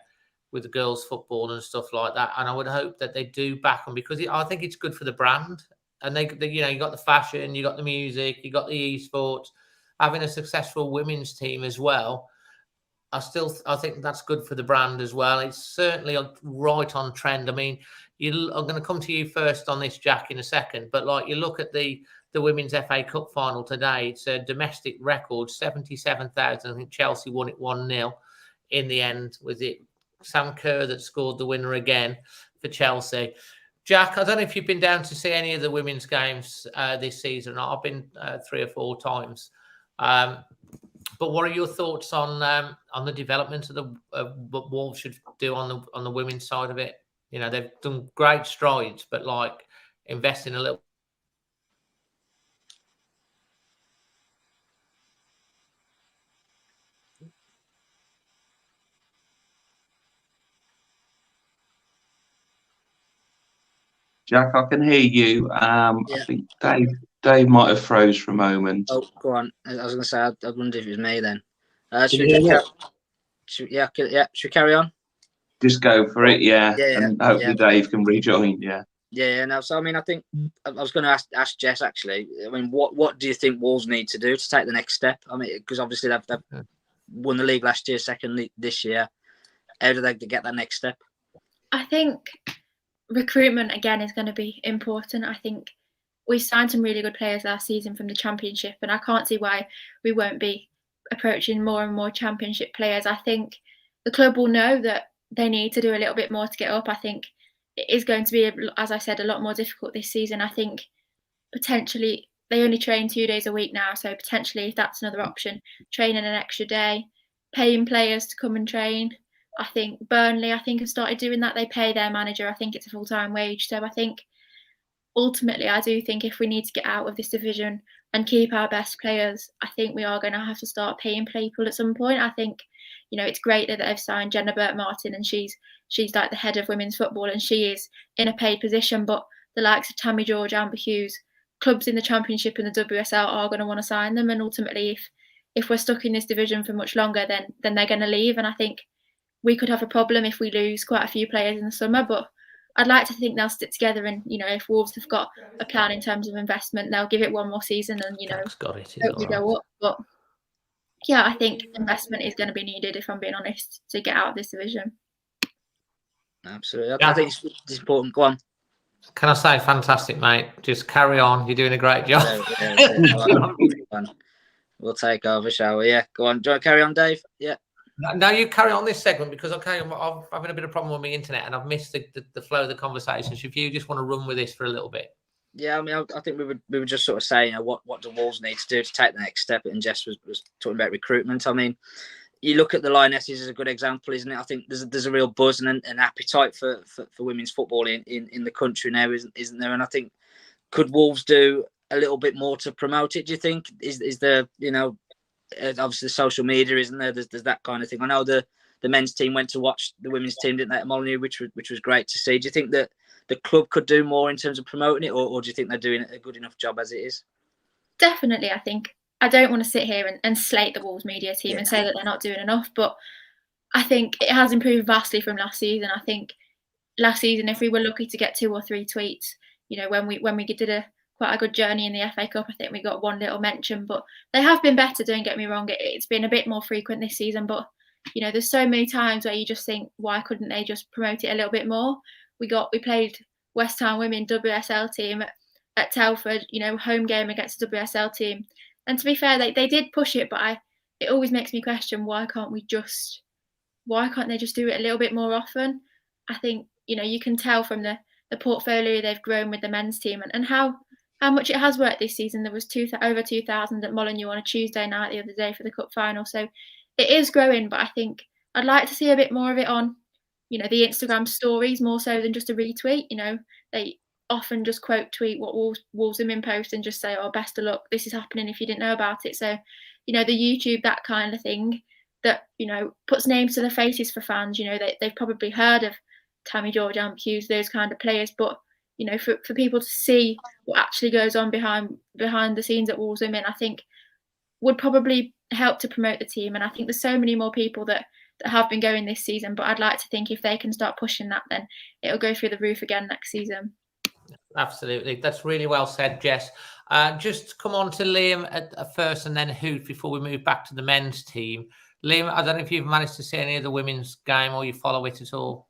girls' football and stuff like that. And I would hope that they do back them, because I think it's good for the brand. And they you got the fashion, you got the music, you got the esports. having a successful women's team as well, I think that's good for the brand as well. It's certainly right on trend. I mean, I'm going to come to you first on this, Jack, in a second. But like, you look at the Women's FA Cup final today, it's a domestic record, 77,000. I think Chelsea won it 1-0 in the end. Was it Sam Kerr that scored the winner again for Chelsea? Jack, I don't know if you've been down to see any of the women's games this season. I've been 3 or 4 times. But what are your thoughts on the development of what Wolves should do on the women's side of it? You know, they've done great strides, but like investing a little. Jack, I can hear you. Yeah. I think Dave might have froze for a moment. Oh, go on. I was going to say, I wonder if it was me then. Should we carry on? Just go for it, yeah. And hopefully yeah. Dave can rejoin, yeah. Yeah, no. So I mean, I think I was going to ask Jess actually. I mean, what do you think Wolves need to do to take the next step? I mean, because obviously they've won the league last year, second this year. How do they get that next step? I think recruitment again is going to be important. I think we signed some really good players last season from the Championship, and I can't see why we won't be approaching more and more Championship players. I think the club will know that they need to do a little bit more to get up. I think it is going to be, as I said, a lot more difficult this season. I think potentially they only train 2 days a week now, so potentially if that's another option, training an extra day, paying players to come and train. I think Burnley, have started doing that. They pay their manager. I think it's a full-time wage. So I think ultimately, I do think if we need to get out of this division and keep our best players, I think we are going to have to start paying people at some point. I think, you know, it's great that they've signed Jenna Burke-Martin and she's like the head of women's football and she is in a paid position. But the likes of Tammy George, Amber Hughes, clubs in the Championship and the WSL are going to want to sign them. And ultimately, if we're stuck in this division for much longer, then they're going to leave. And I think we could have a problem if we lose quite a few players in the summer, but I'd like to think they'll stick together and, you know, if Wolves have got a plan in terms of investment, they'll give it one more season and, you know, hopefully go up. But yeah, I think investment is going to be needed, if I'm being honest, to get out of this division. Absolutely. I think it's important. Go on. Can I say, fantastic, mate. Just carry on. You're doing a great job. We'll take over, shall we? Yeah, go on. Do you want to carry on, Dave? Yeah. Now you carry on this segment because I'm having a bit of problem with my internet and I've missed the flow of the conversation. So if you just want to run with this for a little bit. Yeah, I mean, I think we were just sort of saying, you know, what do Wolves need to do to take the next step? And Jess was talking about recruitment. I mean, you look at the Lionesses as a good example, isn't it? I think there's a real buzz and an appetite for women's football in the country now, isn't there? And I think, could Wolves do a little bit more to promote it? Do you think? Is there, you know, obviously the social media, isn't there? There's that kind of thing. I know the men's team went to watch the women's team, didn't they, at Molineux, which was great to see. Do you think that the club could do more in terms of promoting it, or do you think they're doing a good enough job as it is? Definitely, I think. I don't want to sit here and slate the Wolves media team and say that they're not doing enough, but I think it has improved vastly from last season. I think last season, if we were lucky to get 2 or 3 tweets, you know, when we did quite a good journey in the FA Cup, I think we got 1 little mention, but they have been better, don't get me wrong. It's been a bit more frequent this season, but, you know, there's so many times where you just think, why couldn't they just promote it a little bit more? We played West Ham Women WSL team at Telford, you know, home game against the WSL team. And to be fair, they did push it, but it always makes me question, why can't they just do it a little bit more often? I think, you know, you can tell from the portfolio they've grown with the men's team and how much it has worked this season. There was over 2,000 at Molineux on a Tuesday night the other day for the cup final. So it is growing, but I think I'd like to see a bit more of it on, you know, the Instagram stories more so than just a retweet. You know, they often just quote tweet what Wolves women post and just say, oh, best of luck, this is happening if you didn't know about it. So, you know, the YouTube, that kind of thing that, you know, puts names to the faces for fans. You know, they've probably heard of Tammy George, Amber Hughes, those kind of players, but, you know, for people to see what actually goes on behind the scenes at Wolves women, I think would probably help to promote the team. And I think there's so many more people that have been going this season, but I'd like to think if they can start pushing that, then it'll go through the roof again next season. Absolutely. That's really well said, Jess. Just come on to Liam at first and then Hoot before we move back to the men's team. Liam, I don't know if you've managed to see any of the women's game or you follow it at all.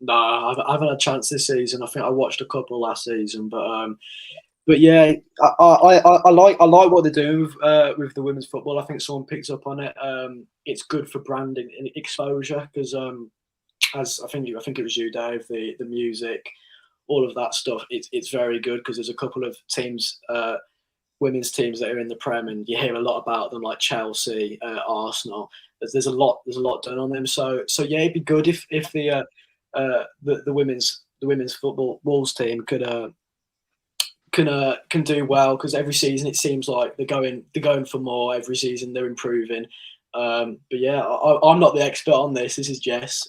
No, I haven't had a chance this season. I think I watched a couple last season, but yeah, I like what they're doing with the women's football. I think someone picked up on it. It's good for branding and exposure because as I think it was you, Dave, the music, all of that stuff. It's very good because there's a couple of teams, women's teams that are in the Prem, and you hear a lot about them, like Chelsea, Arsenal. There's a lot done on them. So yeah, it'd be good if the women's football Wolves team can do well, because every season it seems like they're going for more. Every season they're improving. But yeah, I'm not the expert on this. This is Jess,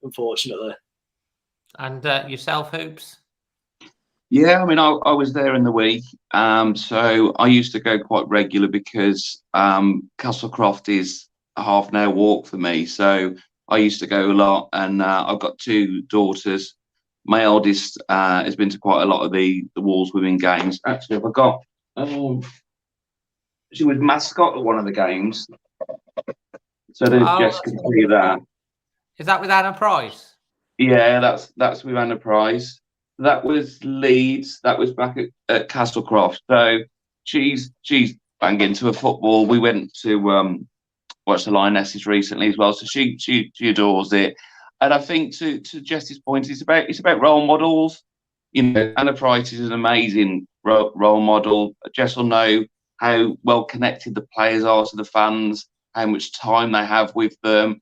unfortunately. And yourself, Hoops? Yeah, I mean, I was there in the week, so I used to go quite regular because Castlecroft is a half an hour walk for me. So I used to go a lot, and I've got two daughters. My eldest has been to quite a lot of the Wolves women games. Actually, I got she was mascot at one of the games, so Jess can see that. Is that with Anna Price? Yeah, that's with Anna Price. That was Leeds. That was back at Castlecroft. So she's bang into her football. We went to watch the Lionesses recently as well. So she adores it. And I think to Jess's point, it's about role models. You know, Anna Price is an amazing role model. Jess will know how well connected the players are to the fans, how much time they have with them.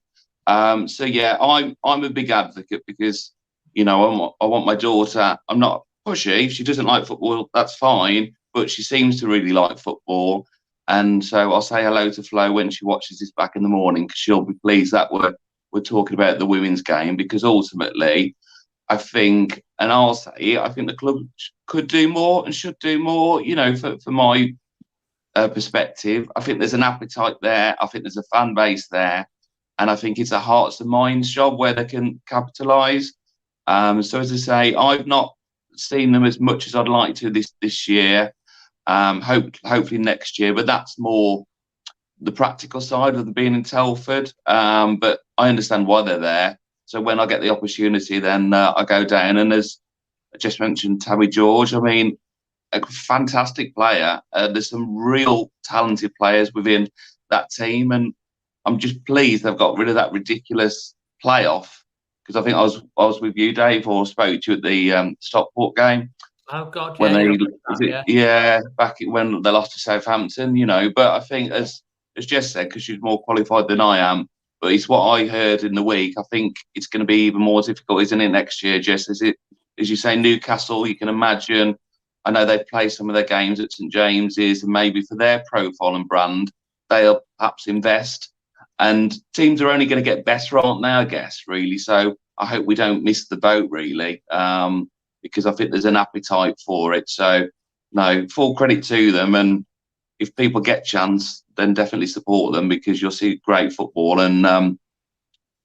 So yeah, I'm a big advocate because, you know, I want my daughter. I'm not pushy. If she doesn't like football, that's fine. But she seems to really like football, and so I'll say hello to Flo when she watches this back in the morning, because she'll be pleased that we're talking about the women's game, because ultimately, I think, and I'll say, I think the club could do more and should do more. You know, for my perspective, I think there's an appetite there. I think there's a fan base there, and I think it's a hearts and minds job where they can capitalise. So as I say, I've not seen them as much as I'd like to this year. Hopefully next year, but that's more the practical side of the being in Telford. But I understand why they're there. So when I get the opportunity, then I go down. And as I just mentioned, Tammy George, I mean, a fantastic player. There's some real talented players within that team, and I'm just pleased they've got rid of that ridiculous playoff. Because I think I was with you, Dave, or spoke to you at the Stockport game. Oh God, yeah, back when they lost to Southampton, you know. But I think, as Jess said, because she's more qualified than I am, but it's what I heard in the week. I think it's going to be even more difficult, isn't it, next year, Jess? As you say, Newcastle, you can imagine. I know they play some of their games at St James's, and maybe for their profile and brand, they'll perhaps invest. And teams are only going to get better, aren't they, I guess, really? So I hope we don't miss the boat, really, because I think there's an appetite for it. So, no, full credit to them. And if people get chance, then definitely support them, because you'll see great football. And,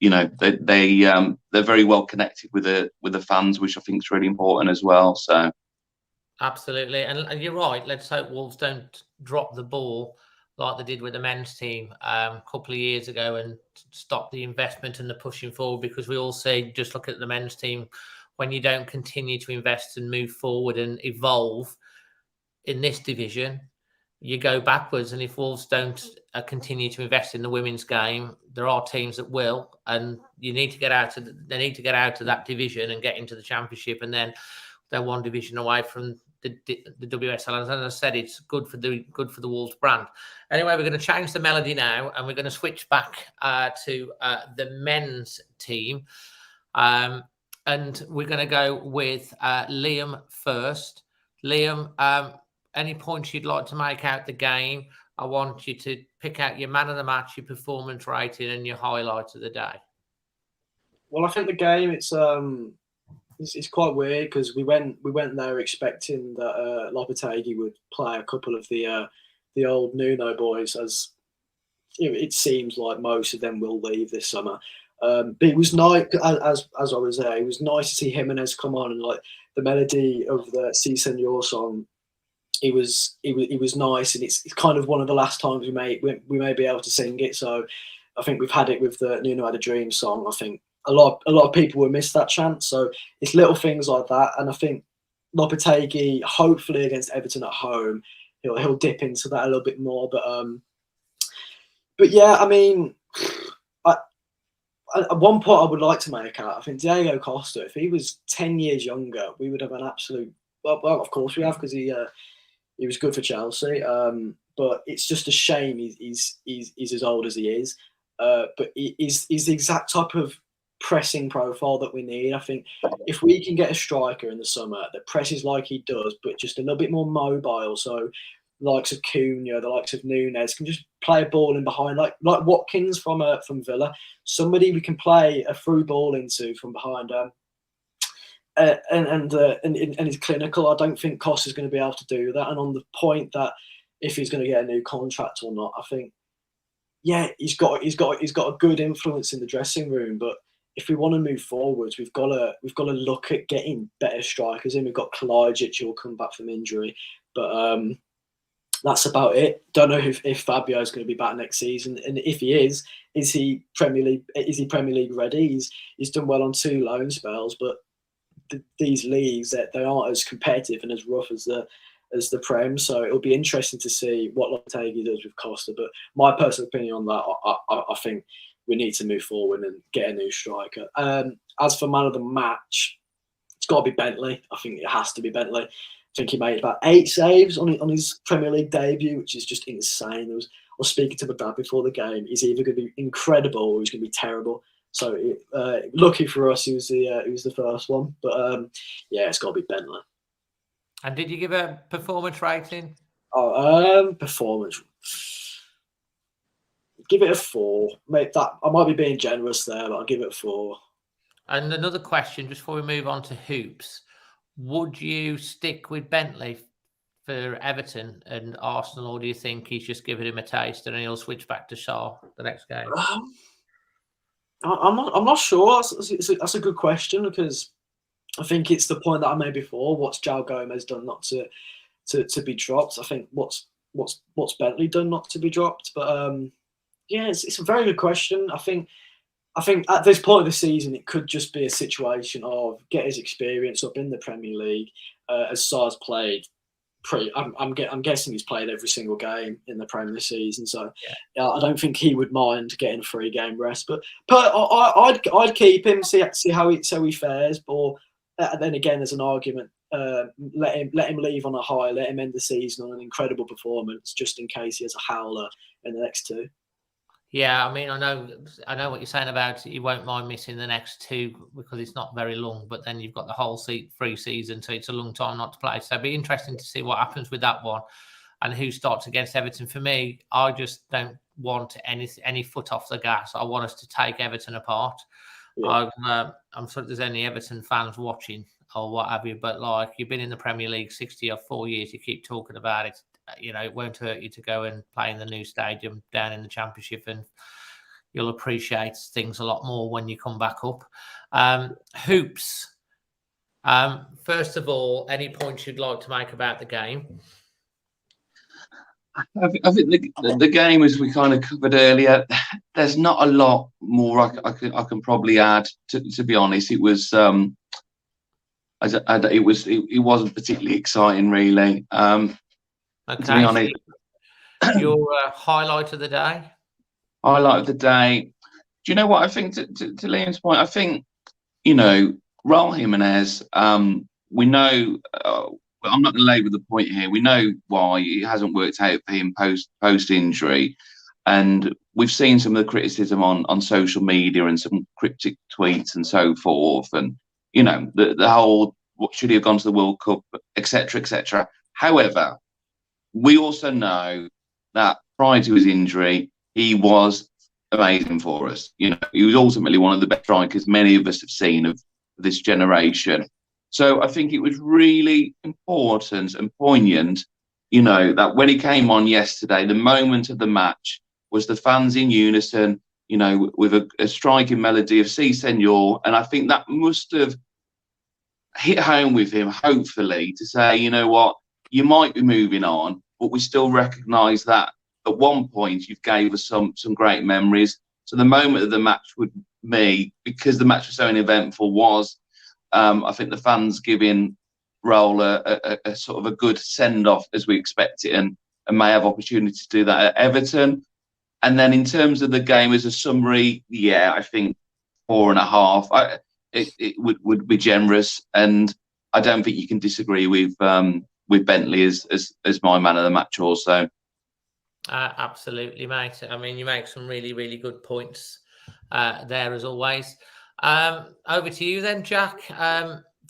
you know, they're very well connected with the fans, which I think is really important as well. So, absolutely. And you're right. Let's hope Wolves don't drop the ball like they did with the men's team a couple of years ago and stop the investment and the pushing forward, because we all say, just look at the men's team, when you don't continue to invest and move forward and evolve in this division, you go backwards. And if Wolves don't continue to invest in the women's game, there are teams that will, and you need to get out of they need to get out of that division and get into the Championship, and then they're one division away from the WSL. As I said, it's good for the Wolves brand. Anyway, we're going to change the melody now, and we're going to switch back to the men's team, and we're going to go with Liam first. Liam, any points you'd like to make out the game? I want you to pick out your man of the match, your performance rating, and your highlights of the day. Well, I think the game, it's quite weird, because we went there expecting that Lopetegui would play a couple of the old Nuno boys, as you know, it seems like most of them will leave this summer. But it was nice, as I was there, it was nice to see Jimenez come on, and like the melody of the Si Senor song it was nice, and it's kind of one of the last times we may be able to sing it. So I think we've had it with the Nuno Had a Dream song. I think a lot of people will miss that chance. So it's little things like that, and I think Lopetegui, hopefully against Everton at home, he'll dip into that a little bit more. But yeah, I mean, at one point I would like to make out, I think Diego Costa, if he was 10 years younger, we would have an absolute. Well, of course we have, because he was good for Chelsea. But it's just a shame he's as old as he is. But he's the exact type of pressing profile that we need. I think if we can get a striker in the summer that presses like he does, but just a little bit more mobile, so the likes of Cunha, the likes of Nunes can just play a ball in behind, like Watkins from Villa, somebody we can play a through ball into from behind. And is clinical. I don't think Costa's going to be able to do that. And on the point that if he's going to get a new contract or not, I think, yeah, he's got a good influence in the dressing room. But if we want to move forwards, we've got to look at getting better strikers in. We've got Kalajdzic who will come back from injury, but that's about it. Don't know if Fabio is going to be back next season, and if he is he Premier League ready? He's done well on 2 loan spells, but these leagues, that they aren't as competitive and as rough as the Prem. So it'll be interesting to see what Lopetegui does with Costa. But my personal opinion on that, I think we need to move forward and get a new striker. As for man of the match, it's got to be Bentley. I think it has to be Bentley. I think he made about 8 saves on his Premier League debut, which is just insane. I was speaking to my dad before the game. He's either going to be incredible or he's going to be terrible. So lucky for us, he was the first one. But yeah, it's got to be Bentley. And did you give a performance rating? Performance. Give it a 4. Mate, that I might be being generous there, but I'll give it a 4. And another question, just before we move on to hoops, would you stick with Bentley for Everton and Arsenal, or do you think he's just giving him a taste and he'll switch back to Shaw the next game? I'm not sure. That's a good question, because I think it's the point that I made before. What's João Gomez done not to be dropped? I think what's Bentley done not to be dropped? But yeah, it's a very good question. I think at this point of the season, it could just be a situation of get his experience up in the Premier League. As Sar's played, I'm guessing he's played every single game in the Premier this season. So yeah, I don't think he would mind getting a 3-game rest. But I'd keep him, see how he fares. Or then again, as an argument, let him leave on a high, let him end the season on an incredible performance, just in case he has a howler in the next 2. Yeah, I mean, I know what you're saying about you won't mind missing the next 2 because it's not very long, but then you've got the whole free season, so it's a long time not to play. So it'll be interesting to see what happens with that one and who starts against Everton. For me, I just don't want any foot off the gas. I want us to take Everton apart. Yeah. I'm sure there's any Everton fans watching or what have you, but like, you've been in the Premier League 60 or 4 years, you keep talking about it. You know, it won't hurt you to go and play in the new stadium down in the Championship, and you'll appreciate things a lot more when you come back up. Hoops. First of all, any points you'd like to make about the game? I think the game, as we kind of covered earlier, there's not a lot more I can probably add. To be honest, it was it wasn't particularly exciting, really. Okay. To be honest, your highlight of the day. Highlight of the day. Do you know what I think? To Liam's point, I think, you know, Raul Jimenez. We know. I'm not going to labour the point here. We know why it hasn't worked out for him post injury, and we've seen some of the criticism on social media and some cryptic tweets and so forth, and you know the whole what should he have gone to the World Cup, etc., etc. However, we also know that prior to his injury, he was amazing for us. You know, he was ultimately one of the best strikers many of us have seen of this generation. So I think it was really important and poignant, you know, that when he came on yesterday, the moment of the match was the fans in unison, you know, with a striking melody of Si Senor. And I think that must have hit home with him, hopefully, to say, you know what, you might be moving on, but we still recognise that at one point you've gave us some great memories. So the moment of the match with me, because the match was so eventful, was I think the fans giving Raul a sort of a good send-off as we expect it, and may have opportunity to do that at Everton. And then in terms of the game as a summary, yeah, I think 4.5. It would be generous, and I don't think you can disagree with Bentley as my man of the match also. Absolutely, mate. I mean, you make some really, really good points there as always. Over to you then, Jack.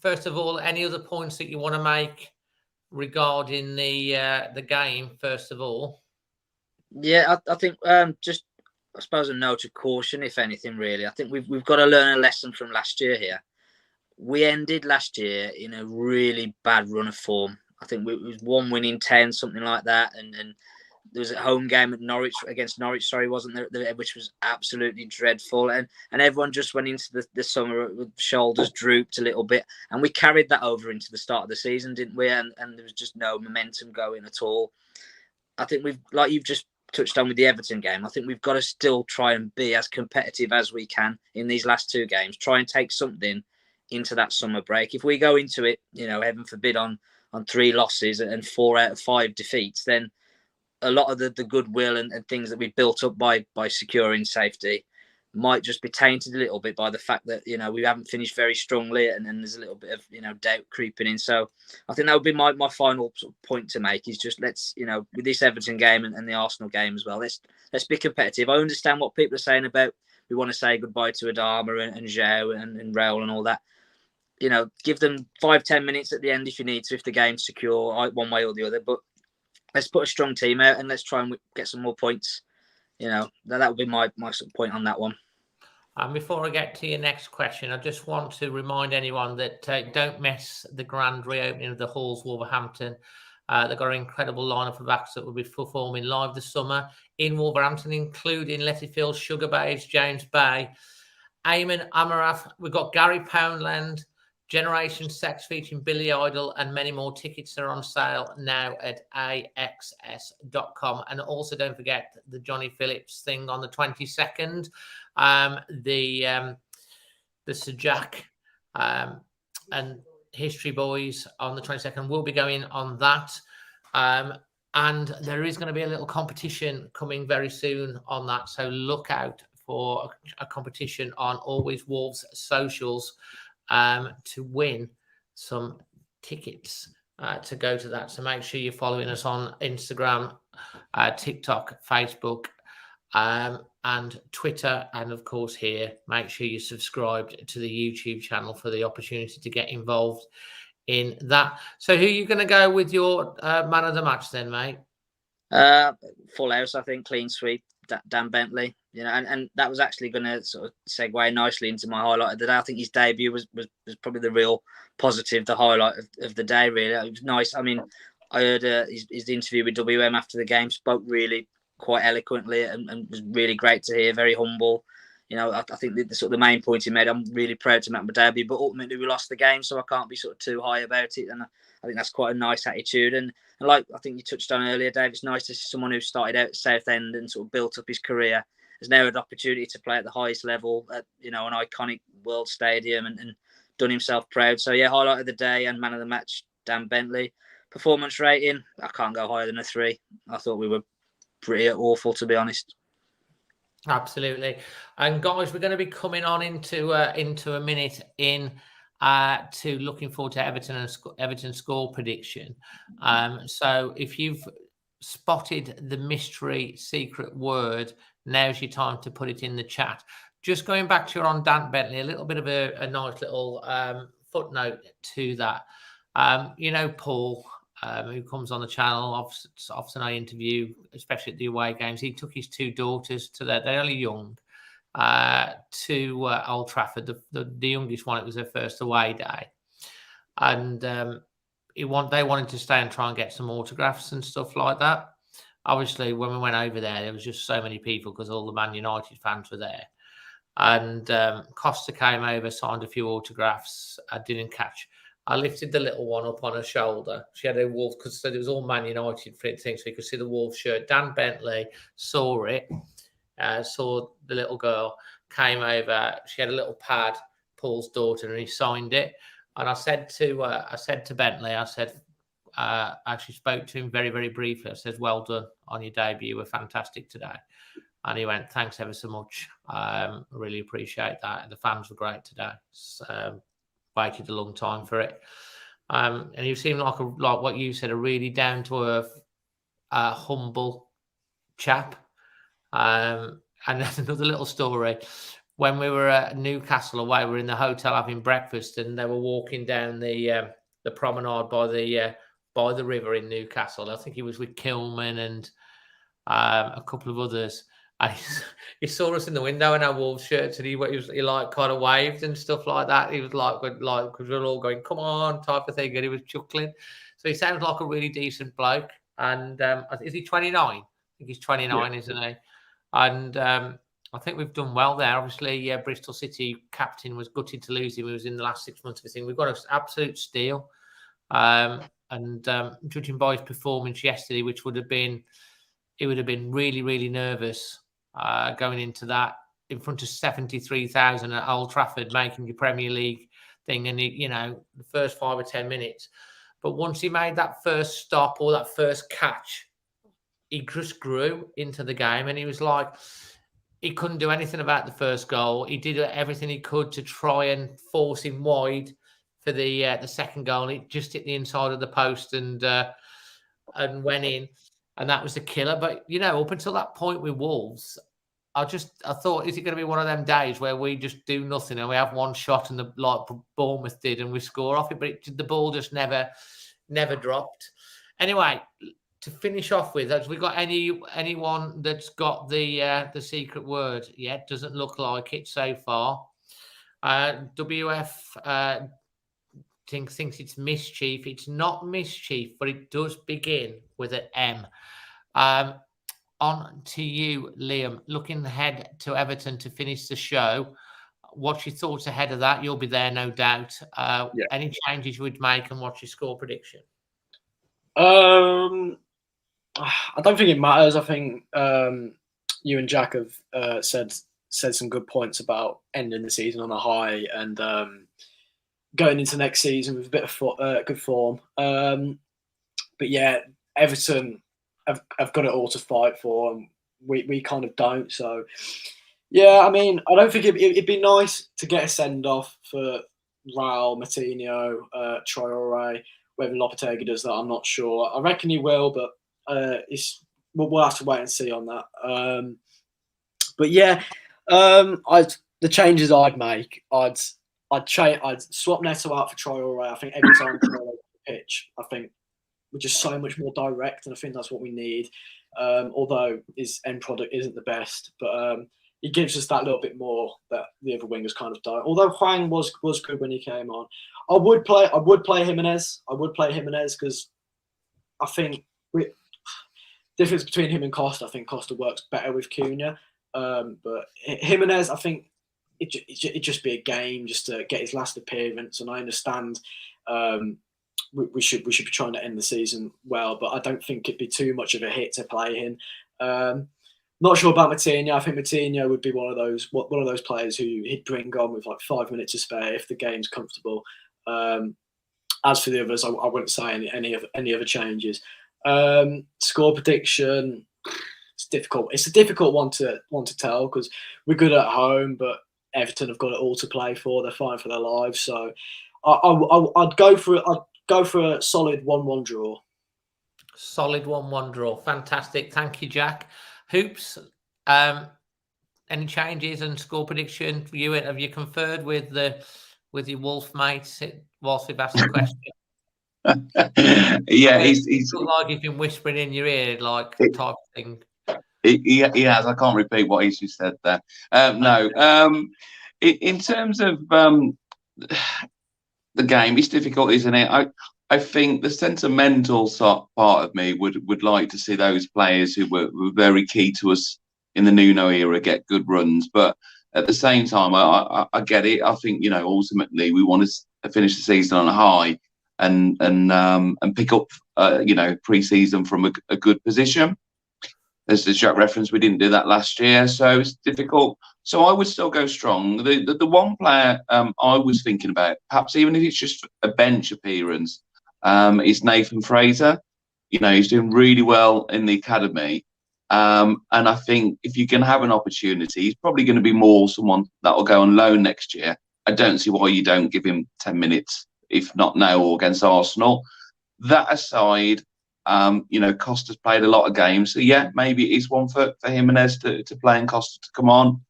First of all, any other points that you want to make regarding the game? First of all, yeah, I think just I suppose a note of caution, if anything. Really, I think we've got to learn a lesson from last year here. We ended last year in a really bad run of form. I think it was 1 win in 10, something like that, and there was a home game at Norwich against Norwich, wasn't there? Which was absolutely dreadful, and everyone just went into the summer with shoulders drooped a little bit, and we carried that over into the start of the season, didn't we? And there was just no momentum going at all. I think we've, like you've just touched on with the Everton game, I think we've got to still try and be as competitive as we can in these last 2 games. Try and take something into that summer break. If we go into it, heaven forbid, on 3 losses and 4 out of 5 defeats, then a lot of the goodwill and things that we built up by securing safety might just be tainted a little bit by the fact that we haven't finished very strongly, and there's a little bit of doubt creeping in. So I think that would be my final sort of point to make, is just let's with this Everton game and the Arsenal game as well, let's be competitive. I understand what people are saying about we want to say goodbye to Adama and João and Raul and all that. Give them 5-10 minutes at the end if you need to, if the game's secure one way or the other. But let's put a strong team out and let's try and get some more points. That would be my sort of point on that one. And before I get to your next question, I just want to remind anyone that don't miss the grand reopening of the halls, Wolverhampton. They've got an incredible lineup of acts that will be performing live this summer in Wolverhampton, including Lettyfield, Sugar Babes, James Bay, Eamon Amarath. We've got Gary Poundland, Generation Sex featuring Billy Idol, and many more. Tickets are on sale now at axs.com. And also don't forget the Johnny Phillips thing on the 22nd. The Sir Jack and History Boys on the 22nd will be going on that. And there is going to be a little competition coming very soon on that. So look out for a competition on Always Wolves socials to win some tickets to go to that. So make sure you're following us on Instagram, TikTok, Facebook, and Twitter. And of course here, make sure you're subscribed to the YouTube channel for the opportunity to get involved in that. So who are you going to go with your man of the match then, mate? Full house, I think, clean sweep, Dan Bentley. And that was actually going to sort of segue nicely into my highlight of the day. I think his debut was probably the real positive, the highlight of the day, really. It was nice. I mean, I heard his interview with WM after the game, spoke really quite eloquently and was really great to hear, very humble. I think the sort of the main point he made, I'm really proud to make my debut, but ultimately we lost the game, so I can't be sort of too high about it. And I think that's quite a nice attitude. And like I think you touched on earlier, Dave, it's nice to see someone who started out at Southend and sort of built up his career has now had an opportunity to play at the highest level at an iconic world stadium and done himself proud. So yeah, highlight of the day and man of the match, Dan Bentley. Performance rating, I can't go higher than a 3. I thought we were pretty awful, to be honest. Absolutely. And guys, we're going to be coming on into a minute to looking forward to Everton and Everton score prediction. So if you've spotted the mystery secret word, now's your time to put it in the chat. Just going back to your on Dan Bentley, a little bit of a nice little footnote to that. Paul, who comes on the channel, often I interview, especially at the away games. He took his 2 daughters to they're only young, to Old Trafford. The youngest one, it was their first away day, and they wanted to stay and try and get some autographs and stuff like that. Obviously, when we went over there was just so many people because all the Man United fans were there. And Costa came over, signed a few autographs. I didn't catch I lifted the little one up on her shoulder. She had a Wolves, because it was all Man United thing, so you could see the Wolves shirt. Dan Bentley saw it, saw the little girl, came over. She had a little pad, Paul's daughter, and he signed it. And I said to Bentley, I actually spoke to him very, very briefly. I said, well done on your debut. You were fantastic today. And he went, thanks ever so much. I really appreciate that. The fans were great today. Waited a long time for it. And you seem like what you said, a really down-to-earth, humble chap. And then another little story. When we were at Newcastle away, we were in the hotel having breakfast, and they were walking down the promenade by the river in Newcastle. I think he was with Kilman and a couple of others. And he saw us in the window in our Wolves shirts, and he like kind of waved and stuff like that. He was like because we were all going, "Come on," type of thing, and he was chuckling. So he sounds like a really decent bloke. And is he 29? I think he's 29, yeah. Isn't he? And I think we've done well there. Obviously, Bristol City captain was gutted to lose him. He was in the last 6 months of his thing. We've got an absolute steal. And judging by his performance yesterday, which would have been really, really nervous going into that in front of 73,000 at Old Trafford, making your Premier League thing, and the first 5 or 10 minutes. But once he made that first stop or that first catch, he just grew into the game, and he was like, he couldn't do anything about the first goal. He did everything he could to try and force him wide for the second goal. It just hit the inside of the post and went in. And that was the killer. But, up until that point with Wolves, I thought, is it going to be one of them days where we just do nothing and we have one shot and like Bournemouth did and we score off it? But the ball just never dropped. Anyway, to finish off with, have we got anyone that's got the secret word yet? Doesn't look like it so far. WF thinks it's mischief. It's not mischief, but it does begin with an M. On to you, Liam. Looking ahead to Everton to finish the show. What's your thoughts ahead of that? You'll be there, no doubt. Any changes you would make, and what's your score prediction? I don't think it matters. I think you and Jack have said some good points about ending the season on a high and going into next season with a bit of good form. But yeah, Everton have got it all to fight for, and we kind of don't. So yeah, I mean, I don't think it'd be nice to get a send off for Raul, Moutinho, Traore. Whether Lopetegui does that, I'm not sure. I reckon he will, but we'll have to wait and see on that. But yeah, the changes I'd make, I'd swap Neto out for Traore. I think every time Traore on the pitch, I think we're just so much more direct, and I think that's what we need. Although his end product isn't the best, but he gives us that little bit more that the other wingers kind of don't. Although Hwang was good when he came on, I would play Jimenez. I would play Jimenez because I think difference between him and Costa. I think Costa works better with Cunha, but Jimenez, I think it'd just be a game just to get his last appearance. And I understand we should be trying to end the season well, but I don't think it'd be too much of a hit to play him. Not sure about Moutinho. I think Moutinho would be one of those players who he'd bring on with like 5 minutes to spare if the game's comfortable. As for the others, I wouldn't say any other changes. Score prediction, it's difficult. It's a difficult one to tell because we're good at home, but Everton have got it all to play for. They're fighting for their lives, so I'd go for a solid 1-1 draw. Solid 1-1 draw. Fantastic. Thank you, Jack. Hoops. Any changes and score prediction for you? Have you conferred with your Wolf mates whilst we've asked the question? Yeah, he's like he's been whispering in your ear, like type of thing. He has. I can't repeat what he's just said there. No. In terms of the game, it's difficult, isn't it? I think the sentimental part of me would like to see those players who were very key to us in the Nuno era get good runs. But at the same time, I get it. I think, ultimately we want to finish the season on a high and pick up pre-season from a good position. As Jack referenced, we didn't do that last year, so it's difficult. So I would still go strong. The one player I was thinking about, perhaps even if it's just a bench appearance, is Nathan Fraser. He's doing really well in the academy. And I think if you can have an opportunity, he's probably going to be more someone that will go on loan next year. I don't see why you don't give him 10 minutes, if not now or against Arsenal. That aside, Costa's played a lot of games. So, yeah, maybe it is one for Jimenez to play and Costa to come on.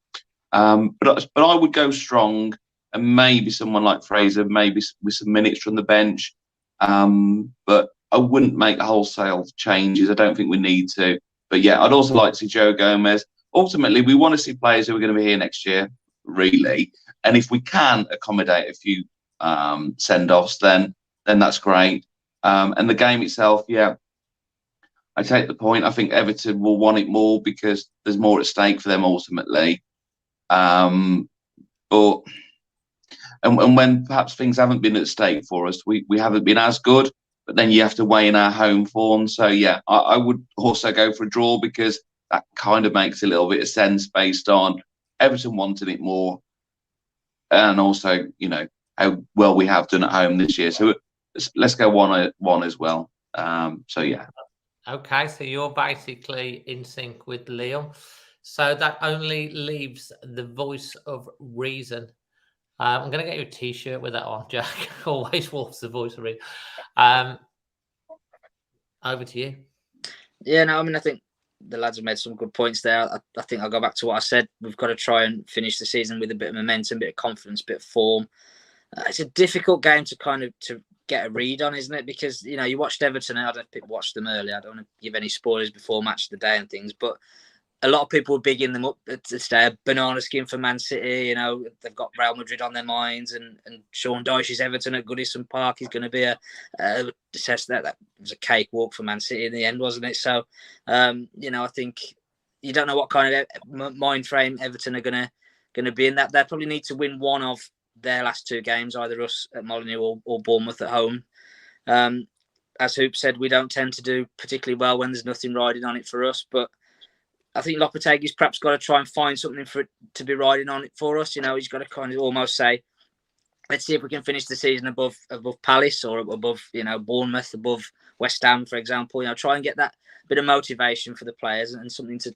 But I would go strong and maybe someone like Fraser, maybe with some minutes from the bench. But I wouldn't make wholesale changes. I don't think we need to. But, yeah, I'd also like to see Joe Gomez. Ultimately, we want to see players who are going to be here next year, really. And if we can accommodate a few send-offs, then that's great. And the game itself, yeah, I take the point. I think Everton will want it more because there's more at stake for them ultimately. But when perhaps things haven't been at stake for us, we haven't been as good. But then you have to weigh in our home form. So, yeah, I would also go for a draw because that kind of makes a little bit of sense based on Everton wanting it more. And also, how well we have done at home this year. So let's go one as well. So, yeah. Okay, so you're basically in sync with Liam. So that only leaves the voice of reason. I'm going to get you a T-shirt with that on, Jack. Always Wolves, the voice of reason. Over to you. Yeah, no, I mean, I think the lads have made some good points there. I think I'll go back to what I said. We've got to try and finish the season with a bit of momentum, a bit of confidence, a bit of form. It's a difficult game to kind of to get a read on, isn't it? Because, you watched Everton. I don't know if people watched them earlier. I don't want to give any spoilers before match of the day and things, but a lot of people were bigging them up today. A banana skin for Man City. They've got Real Madrid on their minds, and Sean Dyche's Everton at Goodison Park is going to be a test. That was a cakewalk for Man City in the end, wasn't it? So, I think you don't know what kind of mind frame Everton are going to be in. That they probably need to win one of their last two games, either us at Molineux or Bournemouth at home. As Hoop said, we don't tend to do particularly well when there's nothing riding on it for us, but I think Lopetegui's perhaps got to try and find something for it to be riding on it for us. He's got to kind of almost say, let's see if we can finish the season above Palace or above, Bournemouth, above West Ham, for example. Try and get that bit of motivation for the players and something to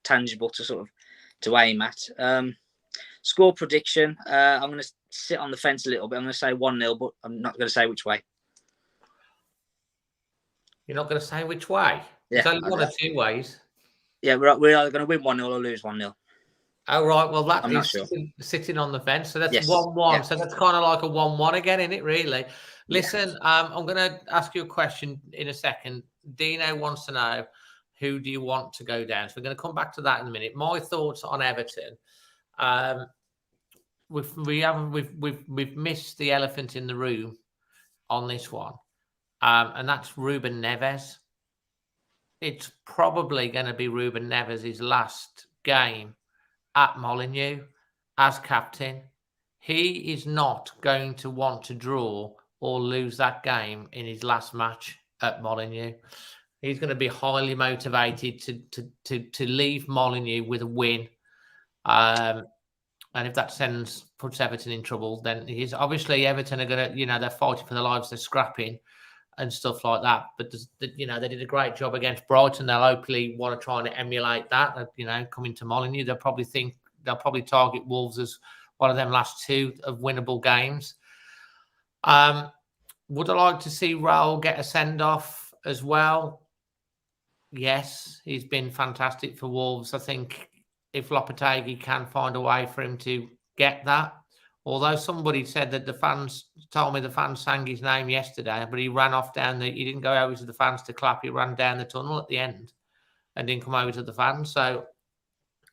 tangible to aim at. Score prediction. I'm going to sit on the fence a little bit. I'm going to say 1-0, but I'm not going to say which way. You're not going to say which way? Yeah, There's only one or two ways. Yeah, we're either going to win 1-0 or lose 1-0. Oh, right. Well, that is sure. sitting on the fence. So that's Yes. 1-1. Yeah. So that's kind of like a 1-1 again, isn't it, really? Listen, I'm going to ask you a question in a second. Dino wants to know, who do you want to go down? So we're going to come back to that in a minute. My thoughts on Everton. We've missed the elephant in the room on this one, and that's Ruben Neves. It's probably going to be Ruben Neves' last game at Molineux as captain. He is not going to want to draw or lose that game in his last match at Molineux. He's going to be highly motivated to leave Molineux with a win. And if that puts Everton in trouble, then he's obviously Everton are going to, they're fighting for their lives, they're scrapping and stuff like that. But they did a great job against Brighton. They'll hopefully want to try and emulate that. Coming to Molineux, they'll probably target Wolves as one of them last two of winnable games. Would I like to see Raul get a send off as well? Yes, he's been fantastic for Wolves. I think if Lopetegui can find a way for him to get that. Although somebody said that the fans sang his name yesterday, but he ran off he didn't go over to the fans to clap. He ran down the tunnel at the end and didn't come over to the fans. So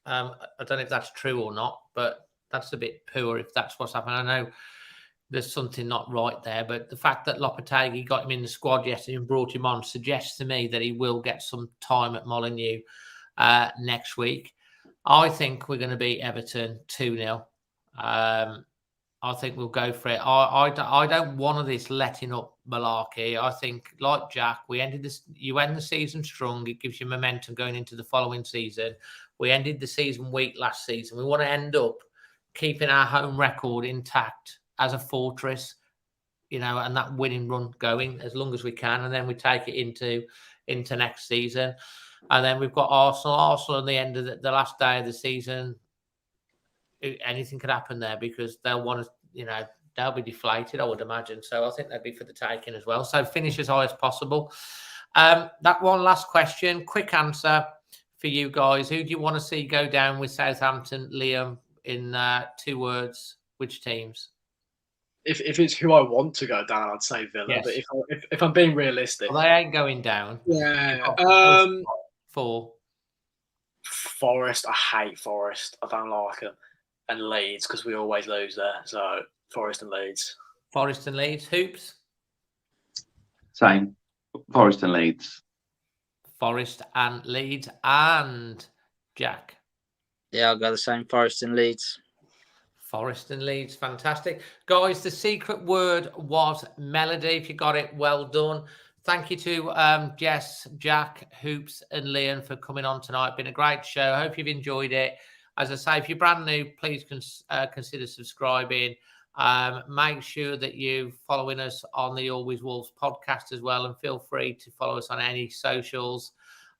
I don't know if that's true or not, but that's a bit poor if that's what's happened. I know there's something not right there, but the fact that Lopetegui got him in the squad yesterday and brought him on suggests to me that he will get some time at Molineux next week. I think we're going to beat Everton 2-0. I think we'll go for it. I don't want this letting up malarkey. I think, like Jack, you end the season strong. It gives you momentum going into the following season. We ended the season weak last season. We want to end up keeping our home record intact as a fortress, and that winning run going as long as we can. And then we take it into next season. And then we've got Arsenal. Arsenal at the end of the last day of the season. Anything could happen there because they'll want to, they'll be deflated, I would imagine. So I think they'd be for the taking as well. So finish as high as possible. That one last question, quick answer for you guys. Who do you want to see go down with Southampton, Liam, in 2 words? Which teams? If it's who I want to go down, I'd say Villa. Yes. But if I'm being realistic, well, they ain't going down. Yeah. 4. Forest. I hate Forest. I don't like them. And Leeds, because we always lose there. So Forest and Leeds. Forest and Leeds. Hoops? Same. Forest and Leeds. Forest and Leeds. And Jack? Yeah, I'll go the same. Forest and Leeds. Forest and Leeds. Fantastic. Guys, the secret word was melody. If you got it, well done. Thank you to Jess, Jack, Hoops, and Liam for coming on tonight. Been a great show. I hope you've enjoyed it. As I say, if you're brand new, please consider subscribing. Make sure that you're following us on the Always Wolves podcast as well, and feel free to follow us on any socials.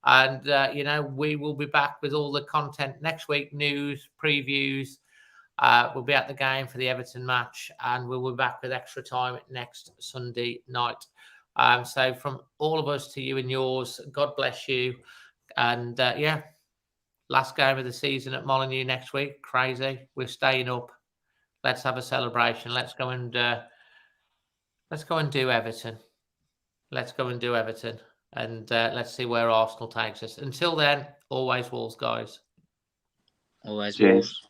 And, we will be back with all the content next week, news, previews. We'll be at the game for the Everton match, and we'll be back with extra time next Sunday night. So from all of us to you and yours, God bless you. And, last game of the season at Molineux next week. Crazy. We're staying up. Let's have a celebration. Let's go and do Everton. Let's go and do Everton. And let's see where Arsenal takes us. Until then, always Wolves, guys. Always Cheers. Wolves.